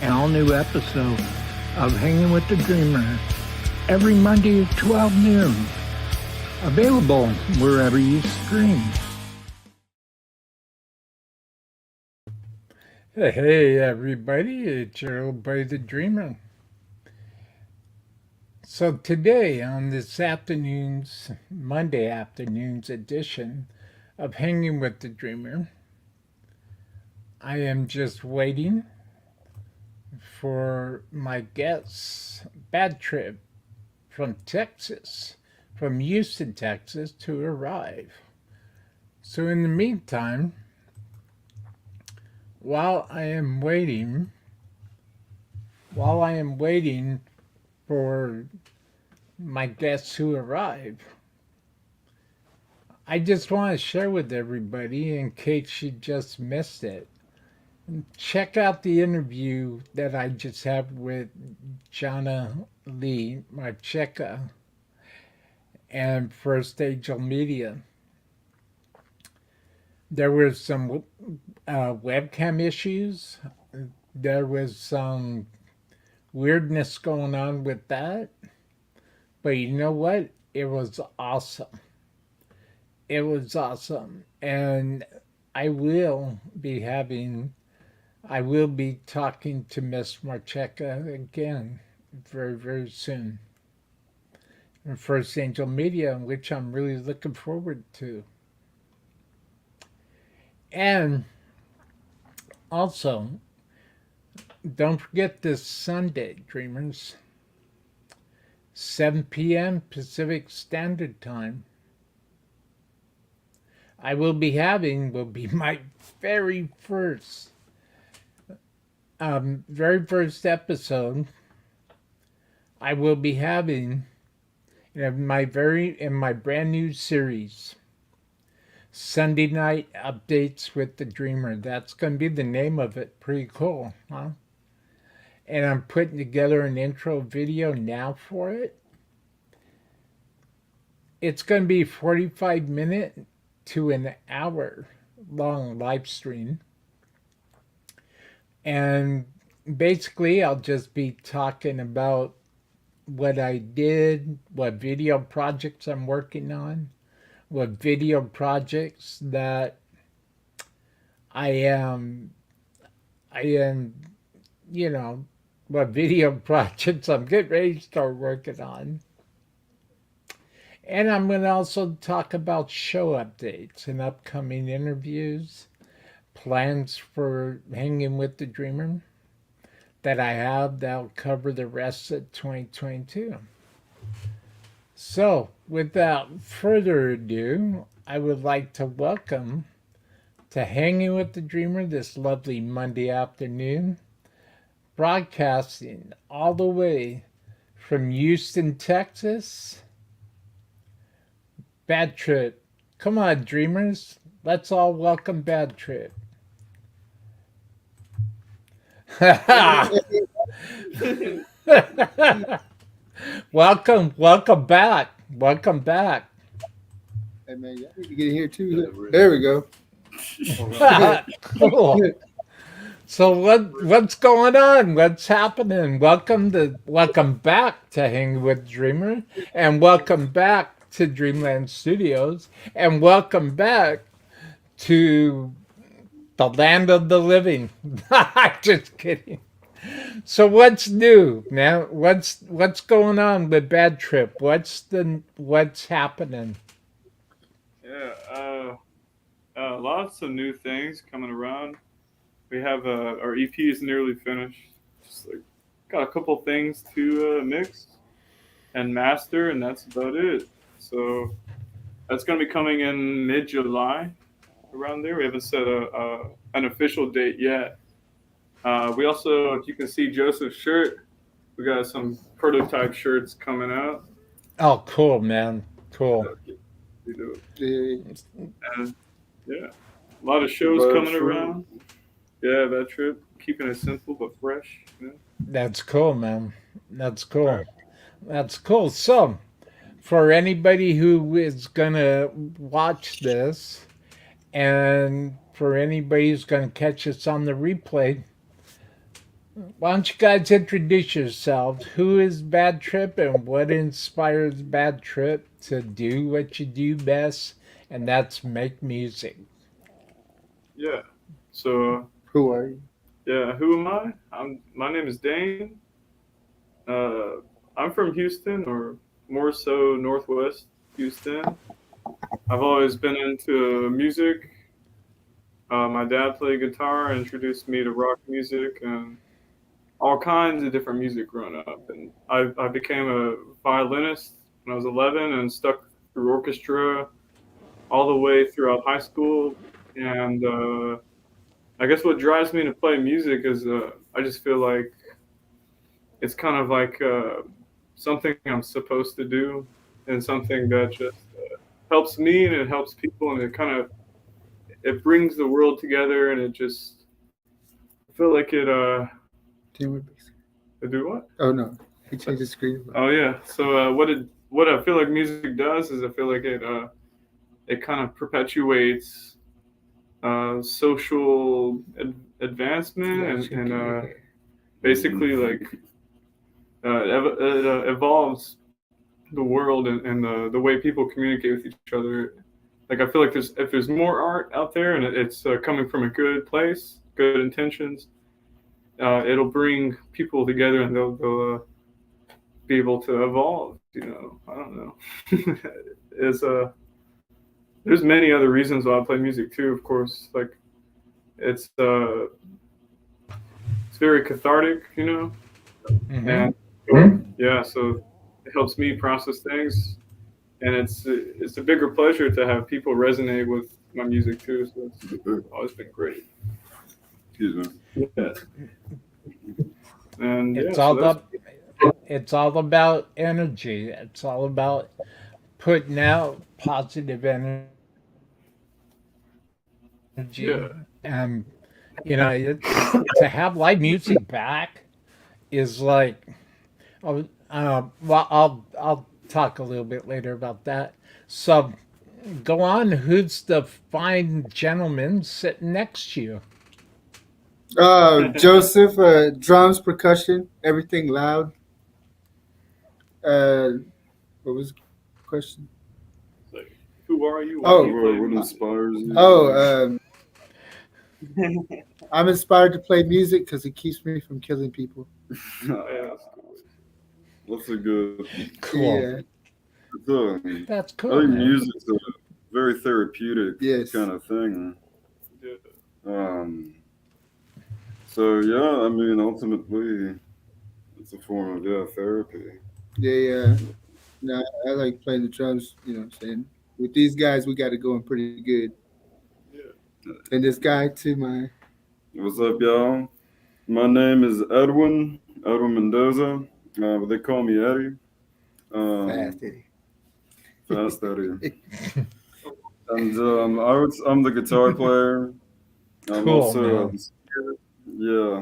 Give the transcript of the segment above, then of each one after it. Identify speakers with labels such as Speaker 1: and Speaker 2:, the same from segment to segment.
Speaker 1: an all-new episode of Hanging with the Dreamer every Monday at 12 noon. Available wherever you stream. Hey everybody, it's your old buddy the Dreamer. So today on this Monday afternoon's edition of Hanging with the Dreamer, I am just waiting for my guests, Bad Trip from Houston, Texas, to arrive. So in the meantime, while I am waiting for my guests who arrive, I just want to share with everybody, in case you just missed it, check out the interview that I just had with Jana Lee Marcheka and First Angel Media. There were some webcam issues. There was some weirdness going on with that. But you know what? It was awesome. It was awesome. And I will be talking to Miss Marcheka again very, very soon. And First Angel Media, which I'm really looking forward to. And also, don't forget this Sunday, Dreamers, 7 p.m. Pacific Standard Time. Will be my very first episode. I will be having in my brand new series, Sunday Night Updates with the Dreamer. That's going to be the name of it. Pretty cool, huh? And I'm putting together an intro video now for it. It's going to be 45-minute to an hour long live stream. And basically, I'll just be talking about what I did, what video projects I'm working on, what video projects that what video projects I'm getting ready to start working on. And I'm going to also talk about show updates and upcoming interviews, plans for Hanging with the Dreamer that I have that'll cover the rest of 2022. So, without further ado, I would like to welcome to Hanging with the Dreamer this lovely Monday afternoon, broadcasting all the way from Houston, Texas, Bad Trip. Come on, Dreamers, let's all welcome Bad Trip. Welcome back.
Speaker 2: Hey man, y'all need to get in here too. There we go.
Speaker 1: Cool. So what's going on? What's happening? Welcome back to Hangin with Dreamer, and welcome back to Dreamland Studios, and welcome back to the land of the living. Just kidding. So what's new now? What's going on with Bad Trip? What's happening?
Speaker 3: Yeah, lots of new things coming around. We have our EP is nearly finished. Just got a couple things to mix and master, and that's about it. So that's going to be coming in mid-July, around there. We haven't set an official date yet. We also, if you can see Joseph's shirt, we got some prototype shirts coming out.
Speaker 1: Oh, cool, man. Cool.
Speaker 3: We do. And yeah, a lot of shows coming around. Yeah, that trip. Keeping it simple but fresh. Yeah.
Speaker 1: That's cool, man. That's cool. That's cool. So, for anybody who is going to watch this, and for anybody who's going to catch us on the replay, Why don't you guys introduce yourselves? Who is Bad Trip and what inspires Bad Trip to do what you do best, and that's make music?
Speaker 3: Yeah. So
Speaker 2: Who are you?
Speaker 3: yeah, who am I? My name is Dane. Uh, I'm from Houston, or more so Northwest Houston. I've always been into music. My dad played guitar, introduced me to rock music and all kinds of different music growing up. And I became a violinist when I was 11 and stuck through orchestra all the way throughout high school. And I guess what drives me to play music is I just feel like it's kind of like something I'm supposed to do and something that just helps me and it helps people and it kind of it brings the world together and it just I feel like it do what?
Speaker 2: Oh no, he changed the screen.
Speaker 3: Oh yeah. So what I feel like music does is I feel like it kind of perpetuates social advancement and basically like it evolves the world and the way people communicate with each other. Like I feel like if there's more art out there and it's coming from a good place, good intentions, it'll bring people together and they'll be able to evolve. You know, I don't know. it's There's many other reasons why I play music too. Of course, like it's uh, it's very cathartic, you know,
Speaker 1: Mm-hmm.
Speaker 3: and yeah, so it helps me process things, and it's a bigger pleasure to have people resonate with my music too. So it's always been great.
Speaker 4: Excuse me.
Speaker 3: Yeah, and yeah,
Speaker 1: It's
Speaker 3: so
Speaker 1: all
Speaker 3: that's
Speaker 1: up. It's all about energy. It's all about putting out positive energy,
Speaker 3: yeah,
Speaker 1: and it's to have live music back is like. Well, I'll talk a little bit later about that. So go on. Who's the fine gentleman sitting next to you?
Speaker 2: Joseph, drums, percussion, everything loud. Uh, what was the question?
Speaker 3: it's like who are you? Why do
Speaker 2: Oh,
Speaker 3: you play
Speaker 4: What
Speaker 3: music?
Speaker 4: inspires you?
Speaker 2: I'm inspired to play music because it keeps me from killing people.
Speaker 3: Yeah, that's cool.
Speaker 4: That's a good.
Speaker 1: Cool.
Speaker 2: Yeah.
Speaker 1: That's
Speaker 4: I
Speaker 1: cool,
Speaker 4: think
Speaker 1: man.
Speaker 4: music's a very therapeutic
Speaker 2: Yes.
Speaker 4: kind of thing.
Speaker 3: Yeah,
Speaker 4: Um, so yeah, I mean, ultimately, it's a form of therapy.
Speaker 2: Yeah. No, I like playing the drums. You know what I'm saying? With these guys, we got it going pretty good.
Speaker 3: yeah.
Speaker 2: And this guy to my
Speaker 4: What's up, y'all? My name is Edwin Mendoza, but they call me Eddie. Um,
Speaker 2: fast Eddie.
Speaker 4: Fast Eddie, and I'm the guitar player. I'm
Speaker 1: Cool,
Speaker 4: also
Speaker 1: man.
Speaker 4: yeah.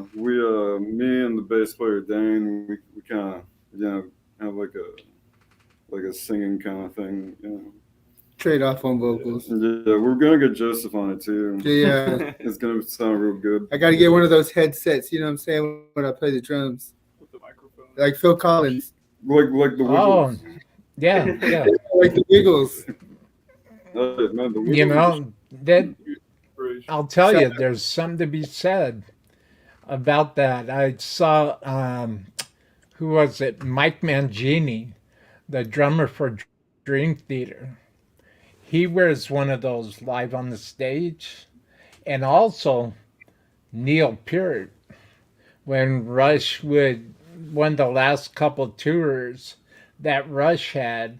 Speaker 4: Me and the bass player Dane, we kind of have like a singing kind of thing.
Speaker 2: Trade off on vocals.
Speaker 4: Yeah, we're gonna get Joseph on it too.
Speaker 2: Yeah.
Speaker 4: It's gonna sound real good.
Speaker 2: I got to get one of those headsets. You know what I'm saying? When I play the drums,
Speaker 3: With the microphone.
Speaker 2: like Phil Collins,
Speaker 4: Like the
Speaker 1: Oh,
Speaker 4: Wiggles.
Speaker 1: yeah, yeah.
Speaker 2: like the Wiggles.
Speaker 4: Man, the
Speaker 1: You
Speaker 4: Wiggles are
Speaker 1: know that
Speaker 3: Inspiration.
Speaker 1: I'll tell
Speaker 2: So,
Speaker 1: you. There's something to be said about that. I saw who was it? Mike Mangini, the drummer for Dream Theater. He wears one of those live on the stage, and also Neil Peart when Rush would one of the last couple tours that Rush had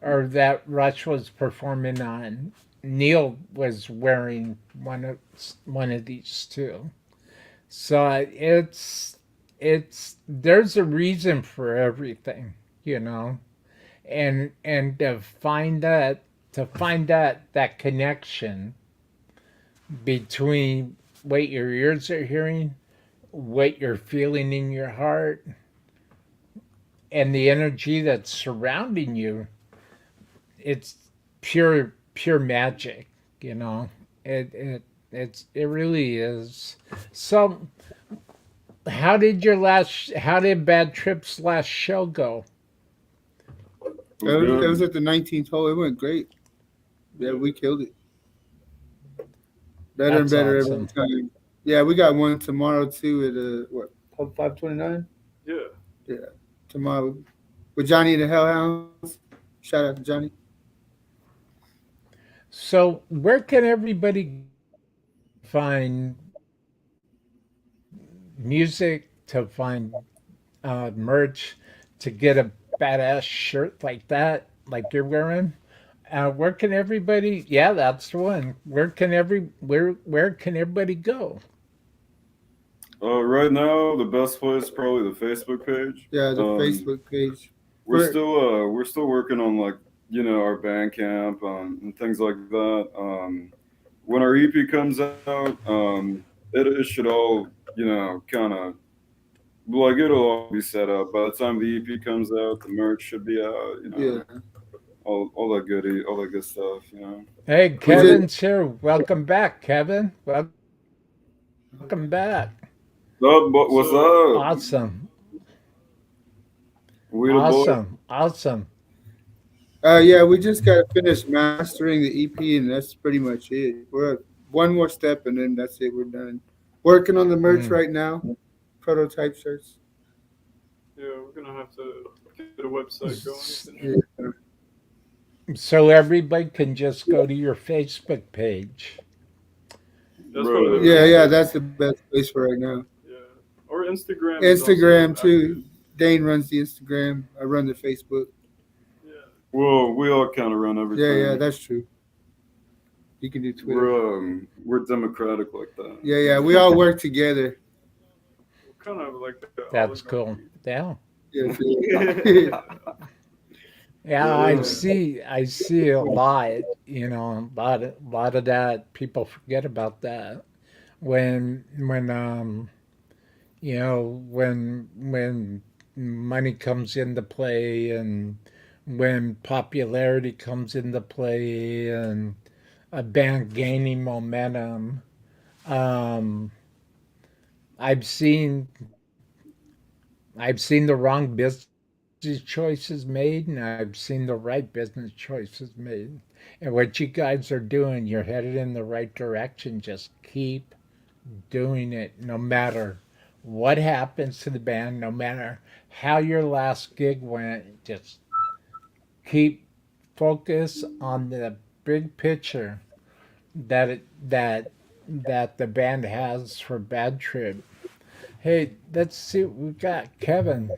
Speaker 1: or that Rush was performing on. Neil was wearing one of these too. So it's there's a reason for everything, you know, and to find that connection between what your ears are hearing, what you're feeling in your heart, and the energy that's surrounding you. It's pure magic, you know. It really is. So how did Bad Trip's last show go?
Speaker 4: It was
Speaker 2: It was
Speaker 4: good.
Speaker 2: at the 19th hole. It went great. Yeah, we killed it. Better and
Speaker 1: That's
Speaker 2: better every
Speaker 1: awesome.
Speaker 2: time. Yeah, we got one tomorrow too at what Pub 529.
Speaker 3: Yeah.
Speaker 2: Yeah, tomorrow with Johnny and the Hellhounds. Shout out to Johnny.
Speaker 1: So where can everybody go to find music, to find merch, to get a badass shirt like that, like you're wearing? Where can everybody? Yeah, that's the one. Where can everybody go?
Speaker 4: Right now, the best place is probably the Facebook page.
Speaker 2: Yeah, the Facebook page. For
Speaker 4: We're still working on like our Bandcamp and things like that. When our EP comes out, it should all kind of like it'll all be set up by the time the EP comes out. The merch should be out.
Speaker 2: yeah,
Speaker 4: All that goodie, all that good stuff.
Speaker 1: Hey,
Speaker 2: we just
Speaker 1: Kevin's here. Welcome back, Kevin. Welcome back.
Speaker 4: What's
Speaker 3: So
Speaker 4: up?
Speaker 1: Awesome.
Speaker 4: We the boy.
Speaker 1: Awesome.
Speaker 2: yeah, we just got to finish mastering the EP, and that's pretty much it. We're at one more step, and then that's it. We're done. Working on the merch
Speaker 1: Mm.
Speaker 2: right now. Prototype shirts.
Speaker 3: yeah, we're gonna have to get a website going.
Speaker 2: Yeah,
Speaker 1: So everybody can just go to your Facebook page.
Speaker 3: That's probably the
Speaker 4: Bro,
Speaker 2: yeah,
Speaker 3: best
Speaker 2: yeah.
Speaker 3: place.
Speaker 2: That's the best place for right now.
Speaker 3: Yeah. Or Instagram is also
Speaker 2: Instagram
Speaker 3: active.
Speaker 2: too. Dane runs the Instagram. I run the Facebook.
Speaker 3: Yeah.
Speaker 4: well, we all kind of run
Speaker 2: Yeah, yeah,
Speaker 4: everything.
Speaker 2: that's true. You can do Twitter.
Speaker 4: We're democratic like that.
Speaker 2: Yeah, yeah. We all work together.
Speaker 3: We're kind of like the
Speaker 1: That's cool.
Speaker 3: oligarchy.
Speaker 1: Yeah.
Speaker 2: Yeah,
Speaker 3: Yeah.
Speaker 1: Yeah,
Speaker 2: yeah.
Speaker 1: I see a lot, a lot of that. People forget about that when when money comes into play, and when popularity comes into play, and a band gaining momentum. Um, I've seen I've seen the wrong business choices made, and I've seen the right business choices made. And what you guys are doing, you're headed in the right direction. Just keep doing it, no matter what happens to the band, no matter how your last gig went. Just keep focus on the big picture that the band has for Bad Trip. Hey, let's see what we got. Kevin,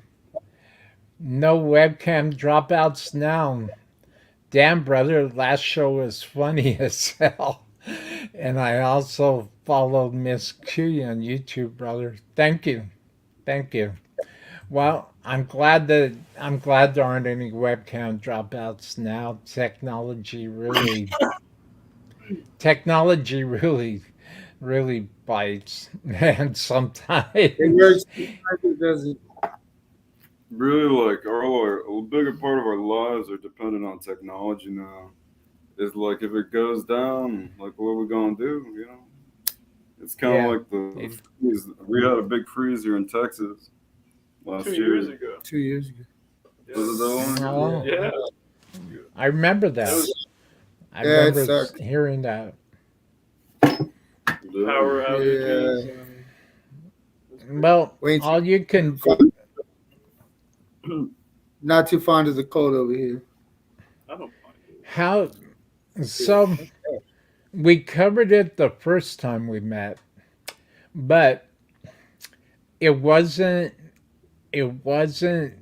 Speaker 1: no webcam dropouts now. Damn, brother, last show was funny as hell. And I also followed Miss Q on YouTube, brother. Thank you. Thank you. Well, I'm glad there aren't any webcam dropouts now. Technology really bites. And
Speaker 2: It
Speaker 1: sometimes
Speaker 2: works. Sometimes it doesn't.
Speaker 4: Really, like a bigger part of our lives are dependent on technology now. It's like if it goes down, like what are we gonna do? It's kind of
Speaker 1: yeah.
Speaker 4: like the
Speaker 1: It,
Speaker 4: freeze. We had a big freeze here in Texas last
Speaker 3: 2 years
Speaker 4: year.
Speaker 3: ago.
Speaker 2: 2 years ago.
Speaker 3: Yeah.
Speaker 4: Was it that long ago?
Speaker 1: oh,
Speaker 3: Yeah.
Speaker 1: I remember
Speaker 3: That
Speaker 1: that.
Speaker 3: was
Speaker 1: I
Speaker 2: Yeah, it
Speaker 1: remember
Speaker 2: sucked.
Speaker 1: hearing that.
Speaker 4: Yeah.
Speaker 3: power outages.
Speaker 2: Yeah.
Speaker 1: Well,
Speaker 2: Wait,
Speaker 1: all you can
Speaker 2: not too fond of the cold over here.
Speaker 3: I don't mind it.
Speaker 1: how so we covered it the first time we met, but it wasn't it wasn't,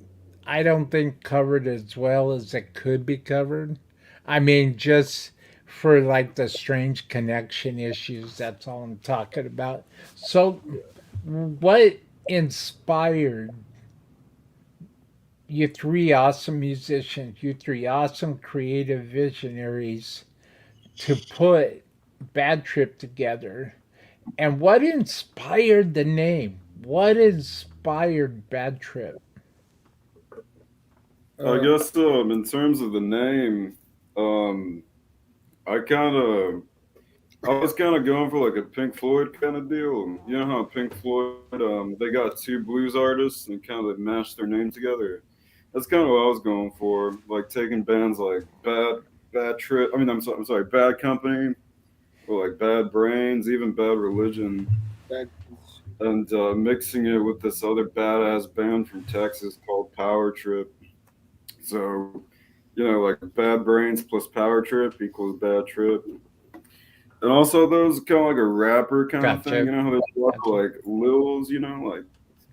Speaker 1: I don't think, covered as well as it could be covered. I mean, just for like the strange connection issues, that's all I'm talking about. So what inspired you three awesome musicians, you three awesome creative visionaries, to put Bad Trip together? And what inspired the name? What inspired Bad Trip?
Speaker 4: I
Speaker 2: Uh,
Speaker 4: guess in terms of the name, I kind of I was kind of going for like a Pink Floyd kind of deal. You know how Pink Floyd, they got two blues artists and kind of mashed their name together. That's kind of what I was going for, like taking bands like Bad Trip. I mean, I'm sorry, Bad Company, or like Bad Brains, even Bad Religion,
Speaker 2: That,
Speaker 4: and mixing it with this other badass band from Texas called Power Trip. So, like Bad Brains plus Power Trip equals Bad Trip. And also, those kind of like a rapper kind of thing.
Speaker 1: Gotcha.
Speaker 4: You know how they talk
Speaker 1: Gotcha.
Speaker 4: like Lil's, like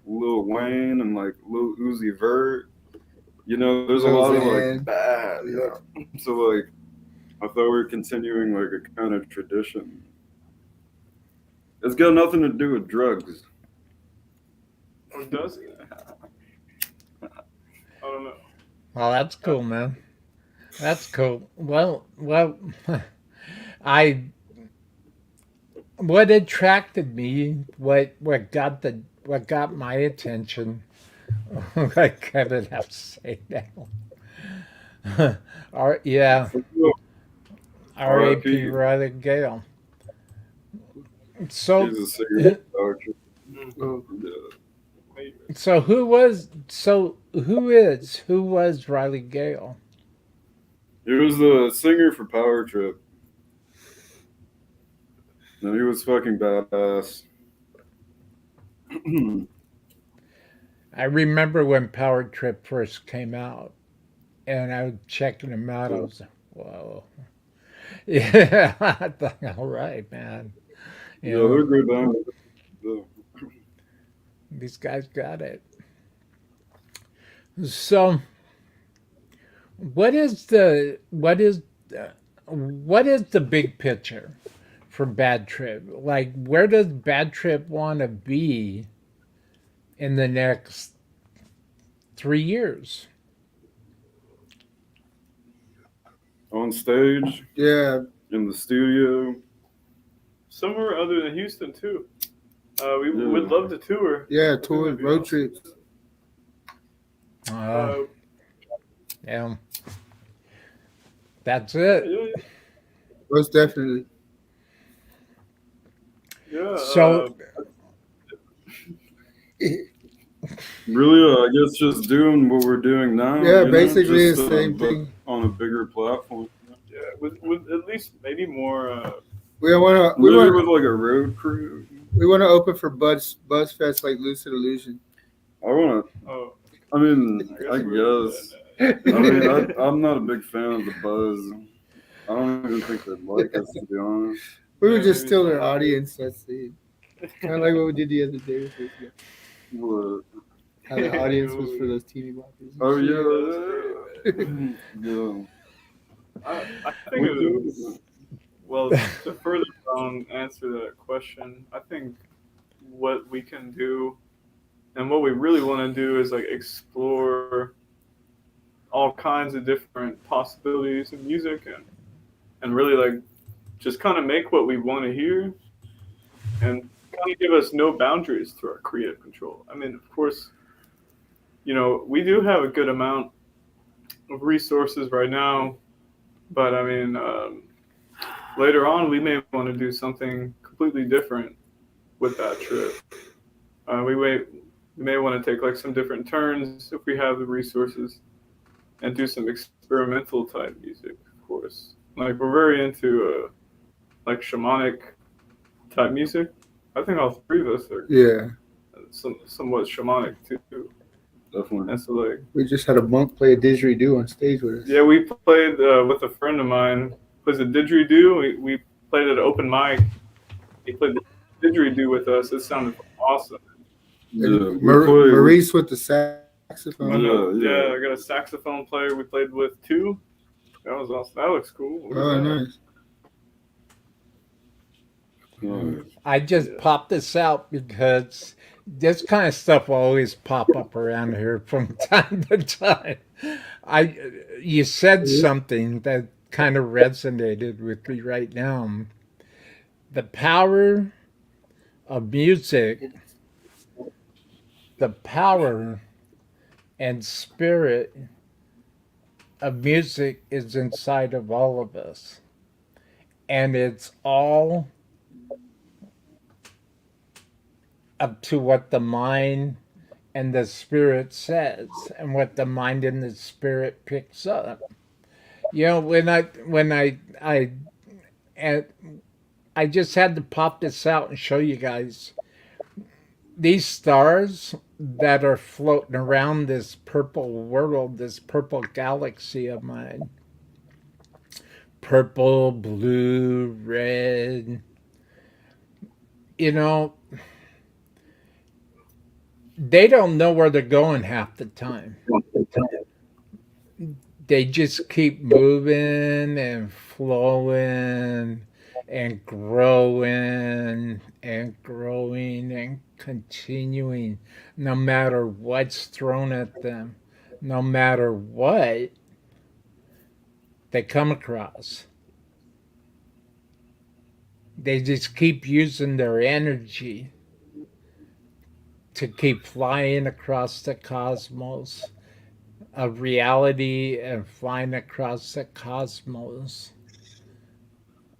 Speaker 4: Lil Wayne and like Lil Uzi Vert. There's a lot of like
Speaker 2: Roseanne.
Speaker 4: bad. So like, I thought we were continuing like a kind of tradition. It's got nothing to do with drugs.
Speaker 3: Or does it? I don't know.
Speaker 1: Well, that's cool, man. That's cool. Well, I what attracted me, what got my attention. I kind of have to say now. Yeah, R.A.P.
Speaker 4: R.I.P.
Speaker 1: Riley Gale. So,
Speaker 4: He's a singer. Power Trip.
Speaker 2: oh,
Speaker 4: Yeah.
Speaker 1: who was Riley Gale?
Speaker 4: He was the singer for Power Trip. And he was fucking badass.
Speaker 1: I remember when Power Trip first came out, and I was checking them out. I was like, whoa. Yeah, I thought, all right, man. You
Speaker 4: Yeah,
Speaker 1: know,
Speaker 4: they're good band. Yeah.
Speaker 1: these guys got it. So, what is the big picture for Bad Trip? Like, where does Bad Trip want to be in the next 3 years?
Speaker 4: On stage,
Speaker 2: yeah,
Speaker 4: in the studio.
Speaker 3: Somewhere other than Houston too. We
Speaker 4: Yeah.
Speaker 3: would love to tour.
Speaker 2: yeah,
Speaker 3: I think
Speaker 2: tour,
Speaker 3: that'd be
Speaker 2: road
Speaker 3: awesome.
Speaker 2: trips.
Speaker 1: Yeah, that's it.
Speaker 3: Yeah.
Speaker 2: Most definitely.
Speaker 1: So,
Speaker 4: Really, I guess just doing what we're doing now.
Speaker 2: Yeah,
Speaker 4: you know,
Speaker 2: basically
Speaker 4: just,
Speaker 2: the same
Speaker 4: but
Speaker 2: thing.
Speaker 4: on a bigger platform.
Speaker 3: yeah, with at least maybe more.
Speaker 2: We want to.
Speaker 4: Maybe with like a road crew.
Speaker 2: We want to open for Buzz Fest like Lucid Illusion.
Speaker 4: I want to.
Speaker 3: Oh,
Speaker 4: I mean, I
Speaker 3: we're
Speaker 4: guess.
Speaker 3: doing
Speaker 4: I mean, I'm not a big fan of the buzz. I don't even think they'd like us, to be honest.
Speaker 2: We would
Speaker 3: Yeah,
Speaker 2: just
Speaker 3: maybe
Speaker 2: steal
Speaker 3: so.
Speaker 2: their audience. That's it. Kind of like what we did the other day.
Speaker 4: But,
Speaker 2: How the audience was for those TV boppers.
Speaker 4: oh
Speaker 3: That's
Speaker 4: yeah, yeah.
Speaker 3: I think
Speaker 4: We
Speaker 3: it
Speaker 4: do.
Speaker 3: was, well, to further answer that question, I think what we can do and what we really want to do is like explore all kinds of different possibilities in music and really like just kind of make what we want to hear and kind of give us no boundaries to our creative control. I mean, of course, we do have a good amount of resources right now, but I mean, later on we may want to do something completely different with that trip. We may want to take like some different turns if we have the resources and do some experimental type music, of course. Like we're very into like shamanic type music. I think all three of us are
Speaker 2: Yeah,
Speaker 3: somewhat shamanic too.
Speaker 4: Definitely.
Speaker 3: And so like
Speaker 2: we just had a monk play a didgeridoo on stage with us.
Speaker 3: yeah, we played with a friend of mine. Plays a didgeridoo. We played at an open mic. He played the didgeridoo with us. It sounded awesome.
Speaker 4: Yeah,
Speaker 2: And
Speaker 4: we played.
Speaker 2: Maurice with the saxophone.
Speaker 4: Yeah.
Speaker 3: I got a saxophone player we played with too. That was awesome. That looks cool.
Speaker 2: Oh, nice.
Speaker 1: I just popped this out because this kind of stuff will always pop up around here from time to time. You said something that kind of resonated with me right now. The power of music, the power and spirit of music is inside of all of us. and it's all up to what the mind and the spirit says and what the mind and the spirit picks up. When and I just had to pop this out and show you guys these stars that are floating around this purple world, this purple galaxy of mine. Purple, blue, red. You know, they don't know where they're going half the time. They just keep moving and flowing and growing and growing and continuing no matter what's thrown at them, no matter what they come across. They just keep using their energy to keep flying across the cosmos of reality and flying across the cosmos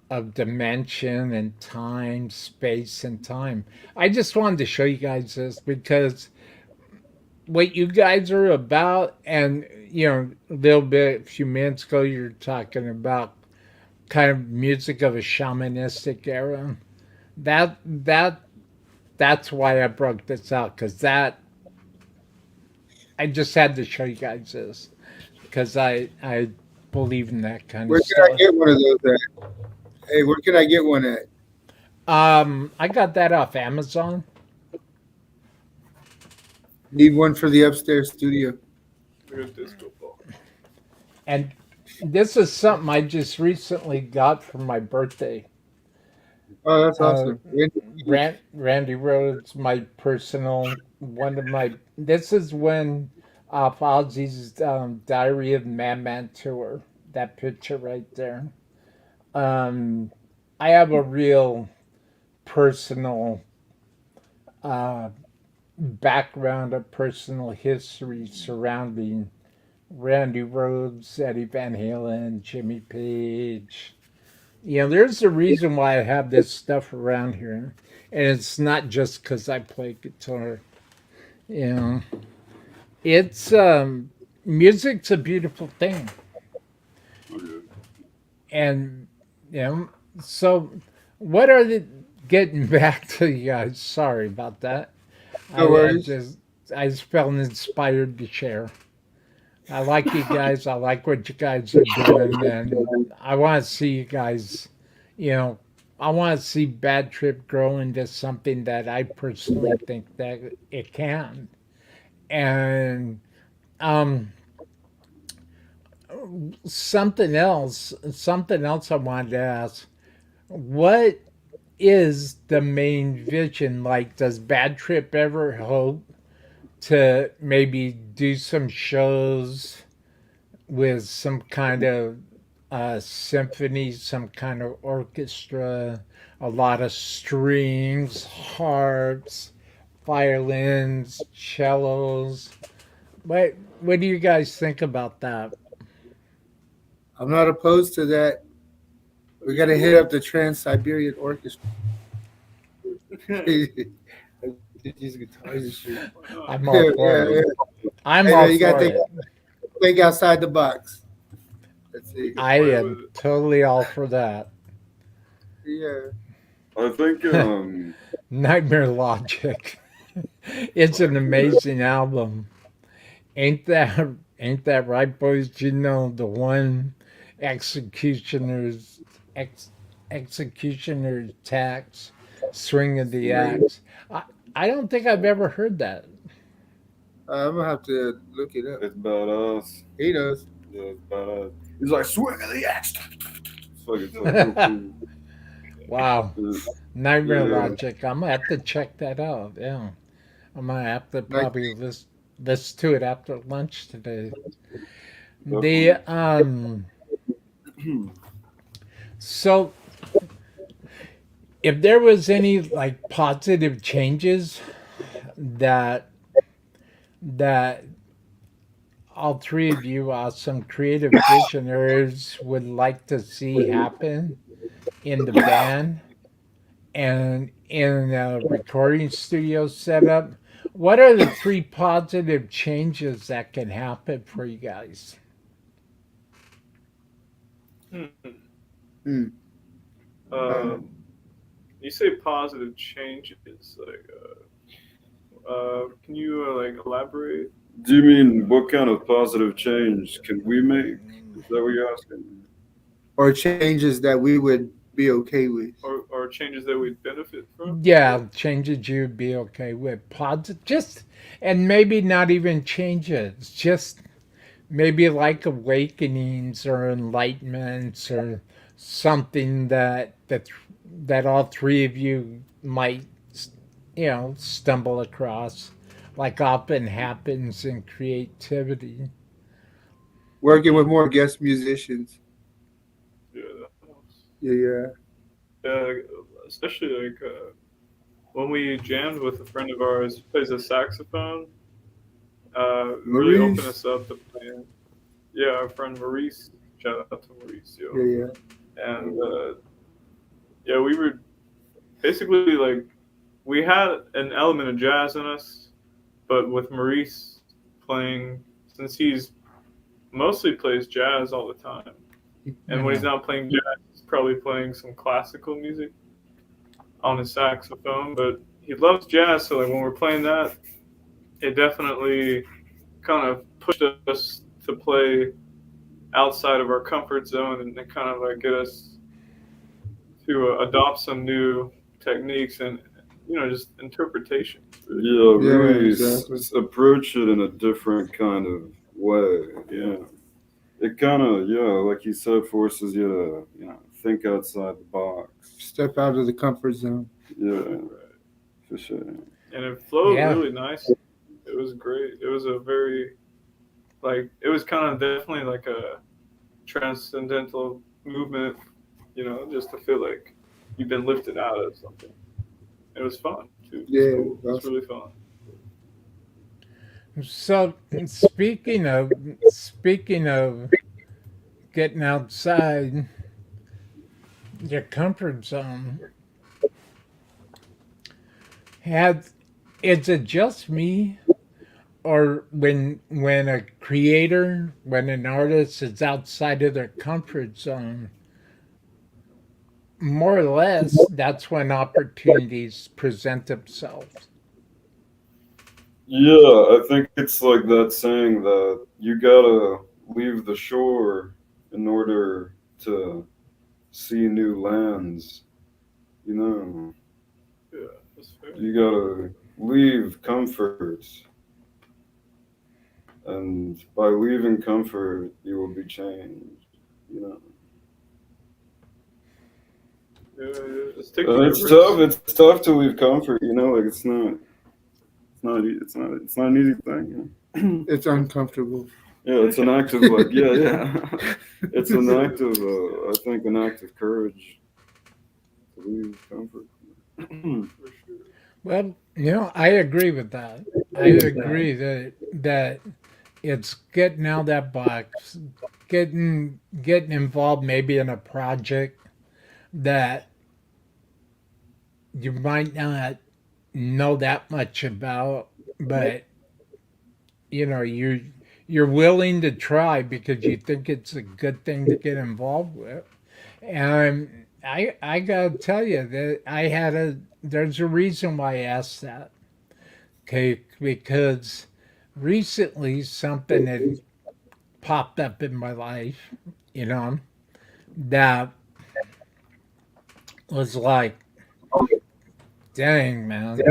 Speaker 1: of dimension and time, space and time. I just wanted to show you guys this because what you guys are about, and a little bit, a few minutes ago, you're talking about kind of music of a shamanistic era. That that that's why I broke this out because that I just had to show you guys this because I believe in that kind
Speaker 2: Where
Speaker 1: of
Speaker 2: can I
Speaker 1: stuff.
Speaker 2: get one of those at? Hey, where can I get one at?
Speaker 1: I got that off Amazon.
Speaker 2: Need one for the upstairs studio.
Speaker 3: Like a disco ball.
Speaker 1: And this is something I just recently got for my birthday.
Speaker 2: Oh, that's
Speaker 1: Uh,
Speaker 2: awesome.
Speaker 1: Randy Rhodes, my personal one of my. This is when Ozzy's Diary of Madman tour. That picture right there. Um, I have a real personal uh, background, a personal history surrounding Randy Rhodes, Eddie Van Halen, Jimmy Page. There's a reason why I have this stuff around here, and it's not just because I play guitar. You know, it's music's a beautiful thing,
Speaker 4: Okay.
Speaker 1: and you know. So, what are the getting back to you guys? Sorry about that.
Speaker 2: No
Speaker 1: I
Speaker 2: worries.
Speaker 1: just I just felt inspired to share. I like you guys. I like what you guys are doing, and I want to see you guys. You know, I want to see Bad Trip grow into something that I personally think that it can. And um, something else I wanted to ask. What is the main vision? Like, does Bad Trip ever hope to maybe do some shows with some kind of symphony, some kind of orchestra, a lot of strings, harps, violins, cellos? What do you guys think about that?
Speaker 2: I'm not opposed to that. We got to hit up the Trans Siberian Orchestra. These guitars and shit.
Speaker 3: Why not?
Speaker 1: I'm all
Speaker 2: Yeah,
Speaker 1: for
Speaker 2: yeah,
Speaker 1: it.
Speaker 2: yeah.
Speaker 1: I'm
Speaker 2: Hey,
Speaker 1: all
Speaker 2: man, you got
Speaker 1: for
Speaker 2: to
Speaker 1: it.
Speaker 2: think outside the box. That's
Speaker 3: You
Speaker 2: it.
Speaker 3: can
Speaker 1: I
Speaker 3: play
Speaker 1: am
Speaker 3: with it.
Speaker 1: totally all for that.
Speaker 2: Yeah.
Speaker 4: I think
Speaker 1: Nightmare Logic. It's an amazing album. Ain't that right, boys? You know the one executioner's ex, executioner's tax, swing of the
Speaker 2: Swing.
Speaker 1: axe. I, I don't think I've ever heard that.
Speaker 2: I'm gonna have to look it up.
Speaker 4: it's badass.
Speaker 2: He knows.
Speaker 4: Yeah, it's badass. He's like swing of the axe. It's like real cool.
Speaker 1: Wow,
Speaker 4: Yeah,
Speaker 1: Nightmare
Speaker 4: yeah.
Speaker 1: Logic. I'm gonna have to check that out. Yeah, I'm gonna have to
Speaker 2: Like,
Speaker 1: probably listen to it after lunch today. The
Speaker 4: Definitely.
Speaker 1: so if there was any like positive changes that that all three of you, some creative visionaries, would like to see happen in the band and in a recording studio setup, what are the three positive changes that can happen for you guys?
Speaker 3: Hmm.
Speaker 2: Hmm.
Speaker 3: You say positive changes, like, can you like elaborate?
Speaker 4: Do you mean what kind of positive change can we make? Is that what you're asking?
Speaker 2: Or changes that we would be okay with.
Speaker 3: Or changes that we'd benefit from?
Speaker 1: Yeah, changes you'd be okay with. Positive, just, and maybe not even changes, just maybe like awakenings or enlightenments or something that all three of you might, stumble across, like often happens in creativity.
Speaker 2: Working with more guest musicians.
Speaker 3: Yeah, that helps.
Speaker 2: Yeah.
Speaker 3: Uh, Especially like when we jammed with a friend of ours who plays a saxophone. Really opened
Speaker 2: Maurice.
Speaker 3: us up to playing. Yeah, our friend Maurice. Shout out to Maurice, yo.
Speaker 2: Yeah.
Speaker 3: And yeah, we were basically like we had an element of jazz in us, but with Maurice playing, since he's mostly plays jazz all the time, and when he's not playing jazz, he's probably playing some classical music on his saxophone. But he loves jazz, so like when we're playing that, it definitely kind of pushed us to play outside of our comfort zone and kind of like get us to adopt some new techniques and just interpretation.
Speaker 4: Yeah, really
Speaker 2: exactly.
Speaker 4: approach it in a different kind of way. Yeah, it kind of like you said, forces you to think outside the box.
Speaker 2: Step out of the comfort zone.
Speaker 4: Yeah, for sure.
Speaker 3: And it flowed
Speaker 1: Yeah.
Speaker 3: really nice. It was great. It was a very it was kind of definitely like a transcendental movement, just to feel like you've been lifted out of something. It was fun too.
Speaker 2: Yeah,
Speaker 3: It was really fun.
Speaker 1: So speaking of getting outside your comfort zone, has is it just me, or when a creator, when an artist is outside of their comfort zone, more or less that's when opportunities present themselves?
Speaker 4: Yeah, I think it's like that saying that you gotta leave the shore in order to see new lands. You know,
Speaker 3: Yeah, that's fair.
Speaker 4: you gotta leave comfort, and by leaving comfort, you will be changed. You know,
Speaker 3: Yeah, just take
Speaker 4: and
Speaker 3: the
Speaker 4: it's
Speaker 3: risk.
Speaker 4: tough. It's tough to leave comfort. Like it's not an easy thing.
Speaker 2: It's uncomfortable.
Speaker 4: Yeah, it's an act of like it's an act of I think an act of courage to leave comfort.
Speaker 3: For sure.
Speaker 1: Well, I agree with that. I agree that it's getting out of that box, getting involved maybe in a project that you might not know that much about, but you're willing to try because you think it's a good thing to get involved with. And I gotta tell you that there's a reason why I asked that. Okay, because recently something had popped up in my life, you know, that was like, dang man,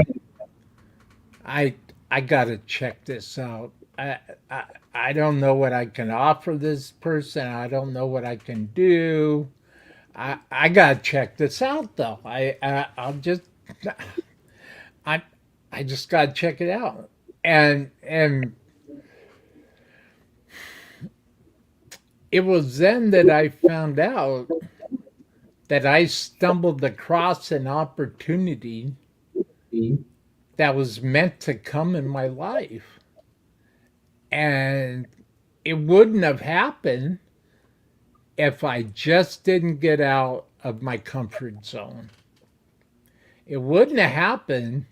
Speaker 1: I I gotta check this out. I I don't know what I can offer this person. I don't know what I can do. I gotta check this out though. I I just gotta check it out. And it was then that I found out that I stumbled across an opportunity that was meant to come in my life. And it wouldn't have happened if I just didn't get out of my comfort zone. It wouldn't have happened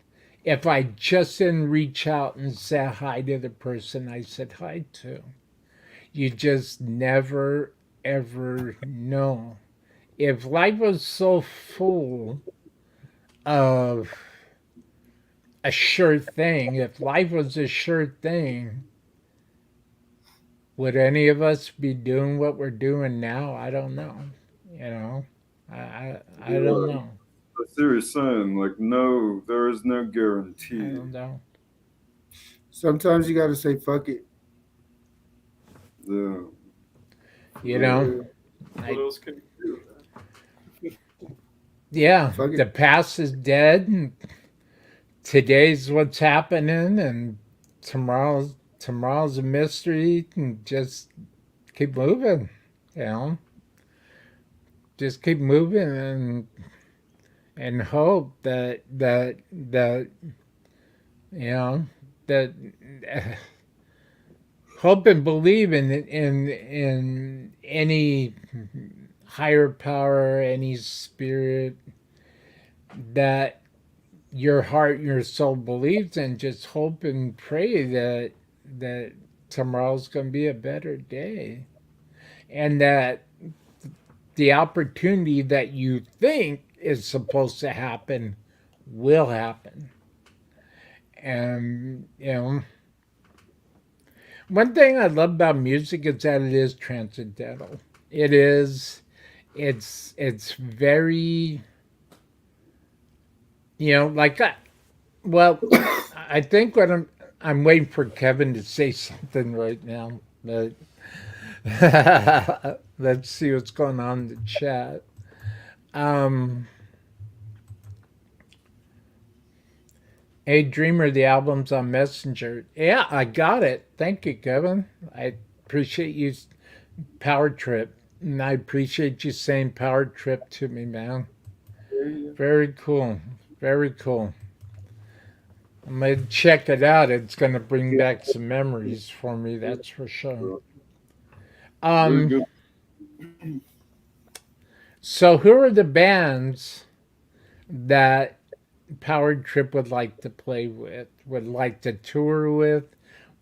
Speaker 1: if I just didn't reach out and say hi to the person I said hi to. You just never, ever know. If life was so full of a sure thing, if life was a sure thing, would any of us be doing what we're doing now? I don't know. You know, I don't know.
Speaker 4: A serious saying, like, no, there is no
Speaker 1: I
Speaker 4: guarantee.
Speaker 1: don't know.
Speaker 2: Sometimes you got to say fuck it.
Speaker 4: Yeah.
Speaker 1: You know,
Speaker 3: What else can you do?
Speaker 1: yeah,
Speaker 2: Fuck it.
Speaker 1: the past is dead. And today's what's happening, and tomorrow's a mystery. And just keep moving. You know, just keep moving and hope that you know that hope and believe in any higher power, any spirit that your heart and your soul believes in. Just hope and pray that tomorrow's going to be a better day, and that the opportunity that you think is supposed to happen will happen. And one thing I love about music is that it is transcendental. It's very, like well, I think what I'm waiting for Kevin to say something right now, but let's see what's going on in the chat. Hey Dreamer, the album's on Messenger. Yeah, I got it. Thank you, Kevin. I appreciate you, Power Trip, and I appreciate you saying Power Trip to me, man. Very cool. Very cool. I'm gonna check it out. It's gonna bring back some memories for me. That's for sure.
Speaker 4: Very good.
Speaker 1: So who are the bands that Power Trip would like to play with, would like to tour with,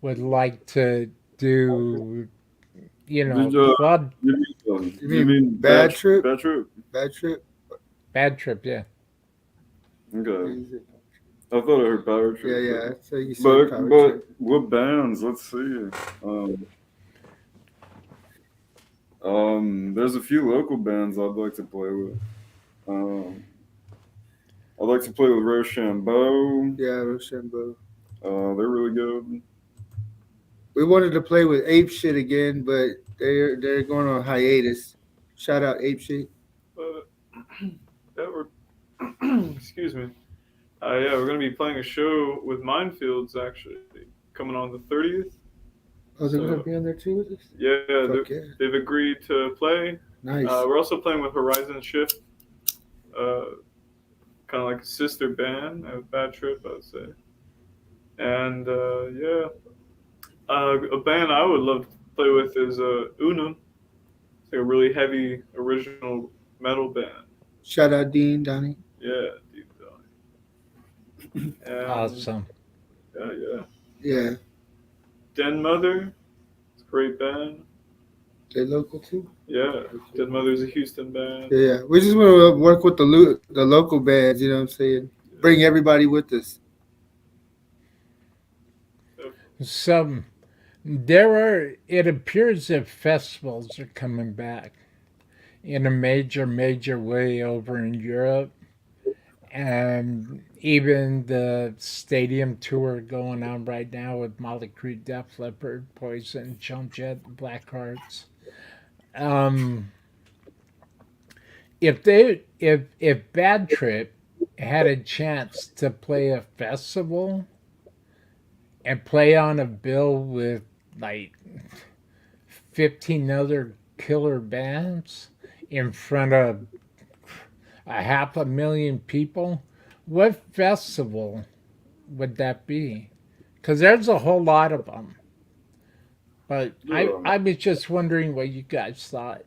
Speaker 1: would like to do, club?
Speaker 4: You mean
Speaker 2: Bad Trip?
Speaker 4: Bad Trip?
Speaker 2: Bad Trip.
Speaker 1: Bad Trip, yeah.
Speaker 4: Okay. I thought I heard Power Trip.
Speaker 2: Yeah, yeah. So you said
Speaker 4: But
Speaker 2: Power
Speaker 4: but
Speaker 2: Trip.
Speaker 4: what bands? Let's see. There's a few local bands I'd like to play with. I'd like to play with Rochambeau.
Speaker 2: Yeah, Rochambeau.
Speaker 4: They're really good.
Speaker 2: We wanted to play with Ape Shit again, but they're going on hiatus. Shout out Ape Shit.
Speaker 3: Yeah, excuse me. Yeah, we're gonna be playing a show with Minefields actually coming on the 30th.
Speaker 2: Oh, they're
Speaker 3: So-
Speaker 2: gonna be on there too with us.
Speaker 3: Yeah,
Speaker 2: Fuck yeah.
Speaker 3: they've agreed to play.
Speaker 2: Nice.
Speaker 3: We're also playing with Horizon Shift, kind of like a sister band of Bad Trip, I would say. And yeah, a band I would love to play with is Unum. It's like a really heavy original metal band.
Speaker 2: Shout out Dean Donnie.
Speaker 3: Yeah, deep down. And,
Speaker 1: Awesome.
Speaker 3: Yeah.
Speaker 2: Yeah,
Speaker 3: Den Mother, it's a great band.
Speaker 2: they local too.
Speaker 3: Yeah, Den Mother's a Houston band.
Speaker 2: Yeah, we just want to work with the local bands. You know what I'm saying? Bring everybody with us.
Speaker 1: It appears that festivals are coming back in a major way over in Europe. And even the stadium tour going on right now with Molly Creed, Def Leppard, Poison, Jump Jet, Blackhearts. If Bad Trip had a chance to play a festival and play on a bill with like 15 other killer bands in front of 500,000 people, what festival would that be? Because there's a whole lot of them. But I was just wondering what you guys thought.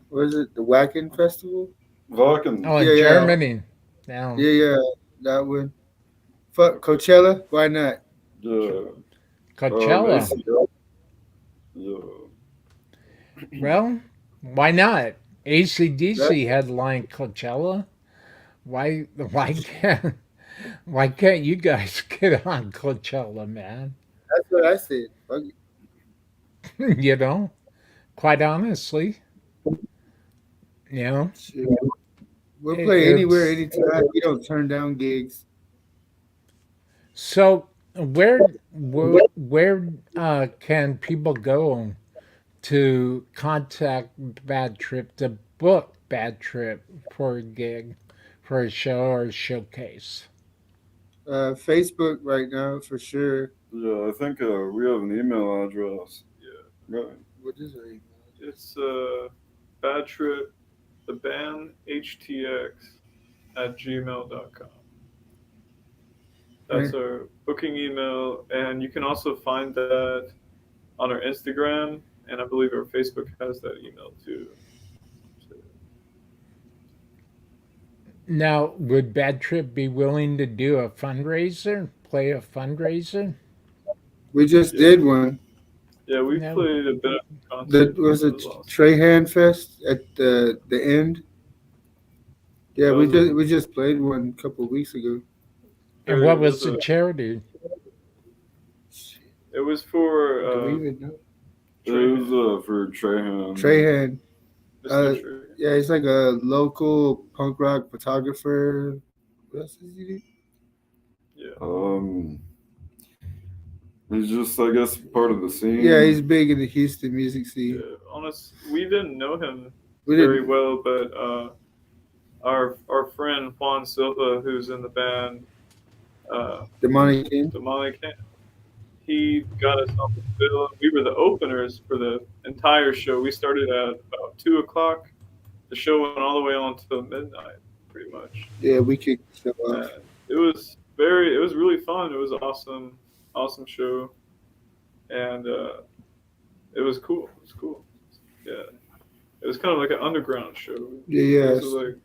Speaker 2: what is it? The Wacken Festival?
Speaker 4: Wacken.
Speaker 1: Oh, in
Speaker 2: Yeah, yeah,
Speaker 1: Germany. Now,
Speaker 2: yeah. That one. Fuck Coachella. Why not?
Speaker 4: Yeah.
Speaker 1: Coachella.
Speaker 4: ACL. Yeah.
Speaker 1: Well, why not?
Speaker 2: That,
Speaker 1: ACDC headline Coachella. Why can't you guys get on Coachella, man?
Speaker 2: that's what I said. Fuck it.
Speaker 1: you know, quite honestly, you know,
Speaker 2: Shit. We'll play anywhere,
Speaker 1: it's
Speaker 2: anytime. We don't turn down gigs.
Speaker 1: so where can people go to contact Bad Trip to book Bad Trip for a gig, for a show or a showcase?
Speaker 2: Facebook right now for sure.
Speaker 4: Yeah, I think we have an email address.
Speaker 3: Yeah.
Speaker 4: Right.
Speaker 2: What is it?
Speaker 3: It's badtripthebandhtx at gmail.com. That's
Speaker 2: Right.
Speaker 3: our booking email, and you can also find that on our Instagram, and I believe our Facebook has that email too. So,
Speaker 1: Now, would Bad Trip be willing to do a fundraiser, play a fundraiser?
Speaker 2: We just
Speaker 3: yeah,
Speaker 2: did one.
Speaker 3: yeah, we
Speaker 1: No.
Speaker 3: played a bit of a
Speaker 2: That
Speaker 3: concert.
Speaker 2: was a
Speaker 3: It was awesome.
Speaker 2: Trahan Fest at the end. Yeah,
Speaker 3: That
Speaker 2: we
Speaker 3: was a
Speaker 2: just played one a couple of weeks ago.
Speaker 1: And
Speaker 3: very.
Speaker 1: what
Speaker 3: It was
Speaker 1: was the
Speaker 3: a.
Speaker 1: charity?
Speaker 3: It was for
Speaker 2: Do we even know?
Speaker 4: It
Speaker 3: Trahan,
Speaker 4: was for Trahan.
Speaker 2: Trahan.
Speaker 3: Mr. Trahan.
Speaker 2: Yeah, he's like a local punk rock photographer. What else does he do?
Speaker 3: Yeah.
Speaker 4: He's just, I guess, part of the scene.
Speaker 2: Yeah, he's big in the Houston music
Speaker 3: Yeah.
Speaker 2: scene.
Speaker 3: Honest, we didn't know him
Speaker 2: We
Speaker 3: very
Speaker 2: didn't.
Speaker 3: well, but our friend Juan Silva, who's in the band,
Speaker 2: Demonic King.
Speaker 3: Demonic, he got us on the bill. We were the openers for the entire show. We started at about 2 o'clock. The show went all the way on until midnight, pretty much.
Speaker 2: Yeah, we kicked stuff off.
Speaker 3: And it was really fun. It was awesome show, and it was cool. It was cool. Yeah, it was kind of like an underground show.
Speaker 2: Yeah.
Speaker 3: It was like,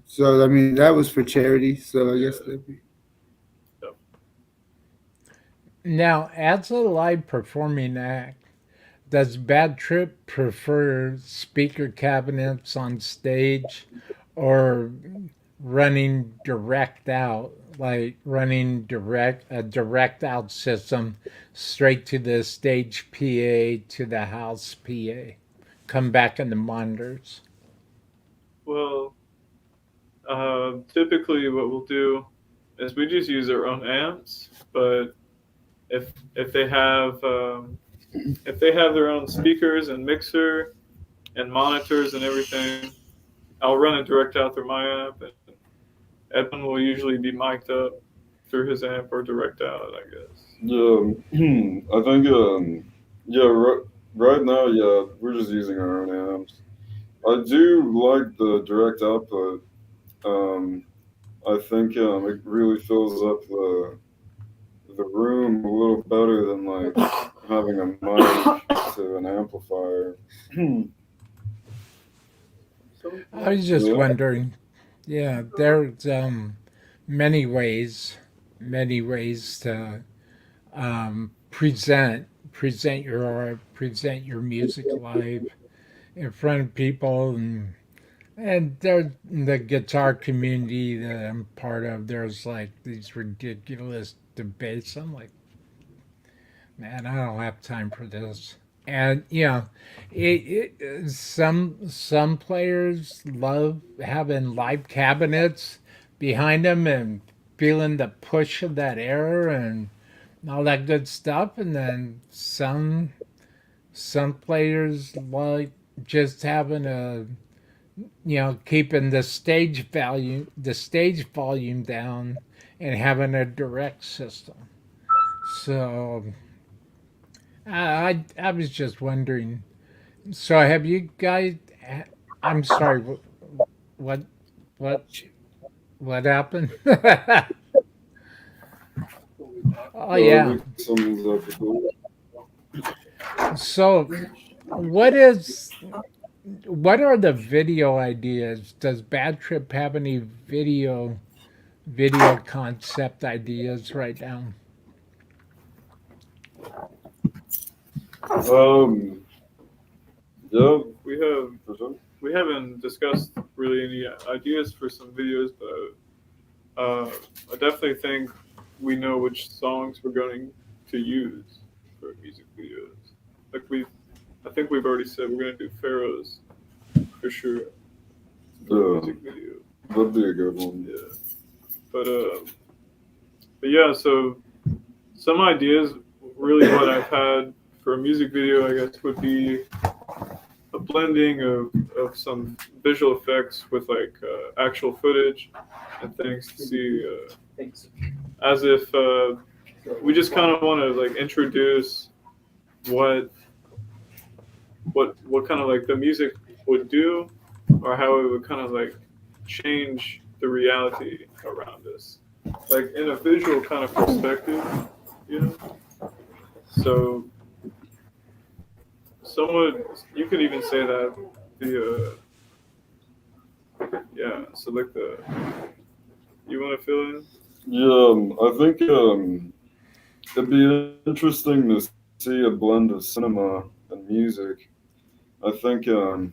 Speaker 2: So I mean, that was for charity. So I guess that'd be.
Speaker 1: Now, as a live performing act, does Bad Trip prefer speaker cabinets on stage or running direct out, like running a direct out system straight to the stage PA to the house PA? Come back in the monitors.
Speaker 3: well, typically what we'll do is we just use our own amps, but if they have their own speakers and mixer and monitors and everything, I'll run it direct out through my amp, and Edwin will usually be mic'd up through his amp or direct out, I guess.
Speaker 4: Yeah, I think, yeah, right now, yeah, we're just using our own amps. I do like the direct output. I think it really fills up the room a little better than like having a mic to an amplifier.
Speaker 1: I was just
Speaker 4: Yeah.
Speaker 1: wondering. Yeah, there's many ways to present your art, present your music live in front of people, and there's the guitar community that I'm part of. There's like these ridiculous debates. I'm like, man, I don't have time for this. And some players love having live cabinets behind them and feeling the push of that air and all that good stuff. And then some players like just having keeping the stage volume down and having a direct system. So I was just wondering. So have you guys? I'm sorry. What what what happened? Oh
Speaker 4: I
Speaker 1: yeah.
Speaker 4: think someone's up with it.
Speaker 1: So what is what are the video ideas? Does Bad Trip have any video concept ideas right now?
Speaker 4: Um, yeah,
Speaker 3: We have
Speaker 4: for sure.
Speaker 3: we haven't discussed really any ideas for some videos, but I definitely think we know which songs we're going to use for music videos. Like I think we've already said we're going to do Pharaohs for sure for a
Speaker 4: Yeah,
Speaker 3: music video.
Speaker 4: that'd be a good one.
Speaker 3: Yeah, but yeah. So some ideas, really, what I've had for a music video, I guess, would be a blending of some visual effects with like actual footage and things to see as if we just kind of want to like introduce what what kind of like the music would do or how it would kind of like change the reality around us like in a visual kind of perspective, you know. So someone you could even say that the yeah, so like the you want to fill in.
Speaker 4: Yeah, I think it'd be interesting to see a blend of cinema and music. I think doing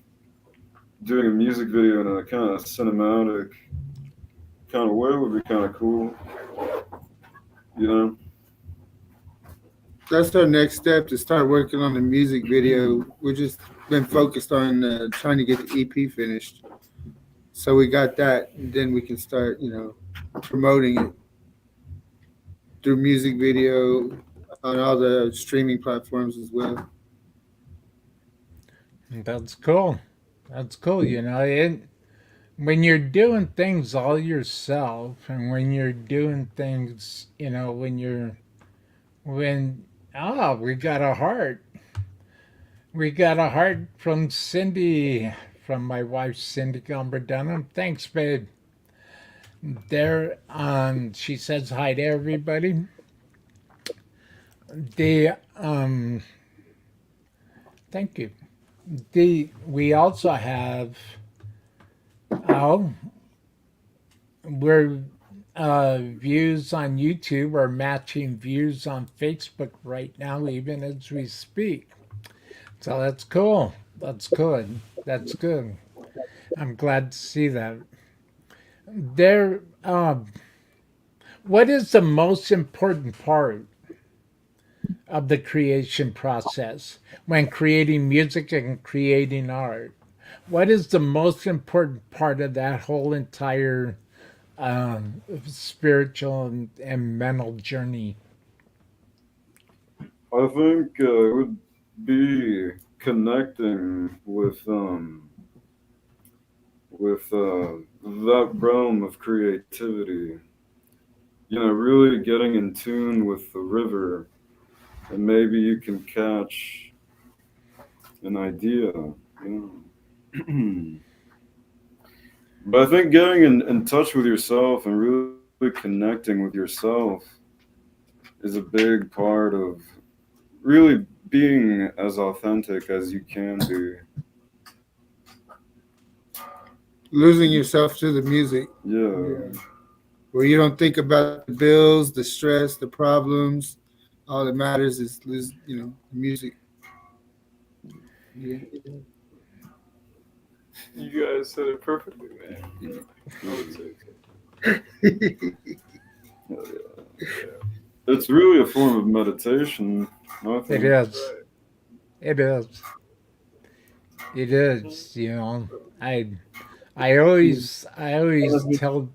Speaker 4: a music video in a kind of cinematic kind of way would be kind of cool. You know?
Speaker 2: That's our next step to start working on the music video. We've just been focused on trying to get the EP finished. So we got that, and then we can start, promoting it through music video on all the streaming platforms as well.
Speaker 1: That's cool. That's cool. When you're doing things all yourself, and when you're doing things, when we got a heart. We got a heart from Cindy, from my wife Cindy Gumber. Thanks, babe. There, she says hi to everybody. The Thank you. We also have oh, we're views on YouTube are matching views on Facebook right now, even as we speak. So that's cool. That's good. That's good. I'm glad to see that. There. What is the most important part of the creation process when creating music and creating art? What is the most important part of that whole entire spiritual and mental journey?
Speaker 4: I think it would be connecting with that realm of creativity. You know, really getting in tune with the river, and maybe you can catch an idea. You know. But I think getting in touch with yourself and really connecting with yourself is a big part of really being as authentic as you can be.
Speaker 2: Losing yourself to the music,
Speaker 4: Yeah.
Speaker 2: where you don't think about the bills, the stress, the problems. All that matters is, music. Yeah.
Speaker 3: You guys said it perfectly, man. I would say
Speaker 4: It's really a form of meditation, I
Speaker 1: It
Speaker 4: think.
Speaker 1: is.
Speaker 3: right.
Speaker 1: It is. It is. I always tell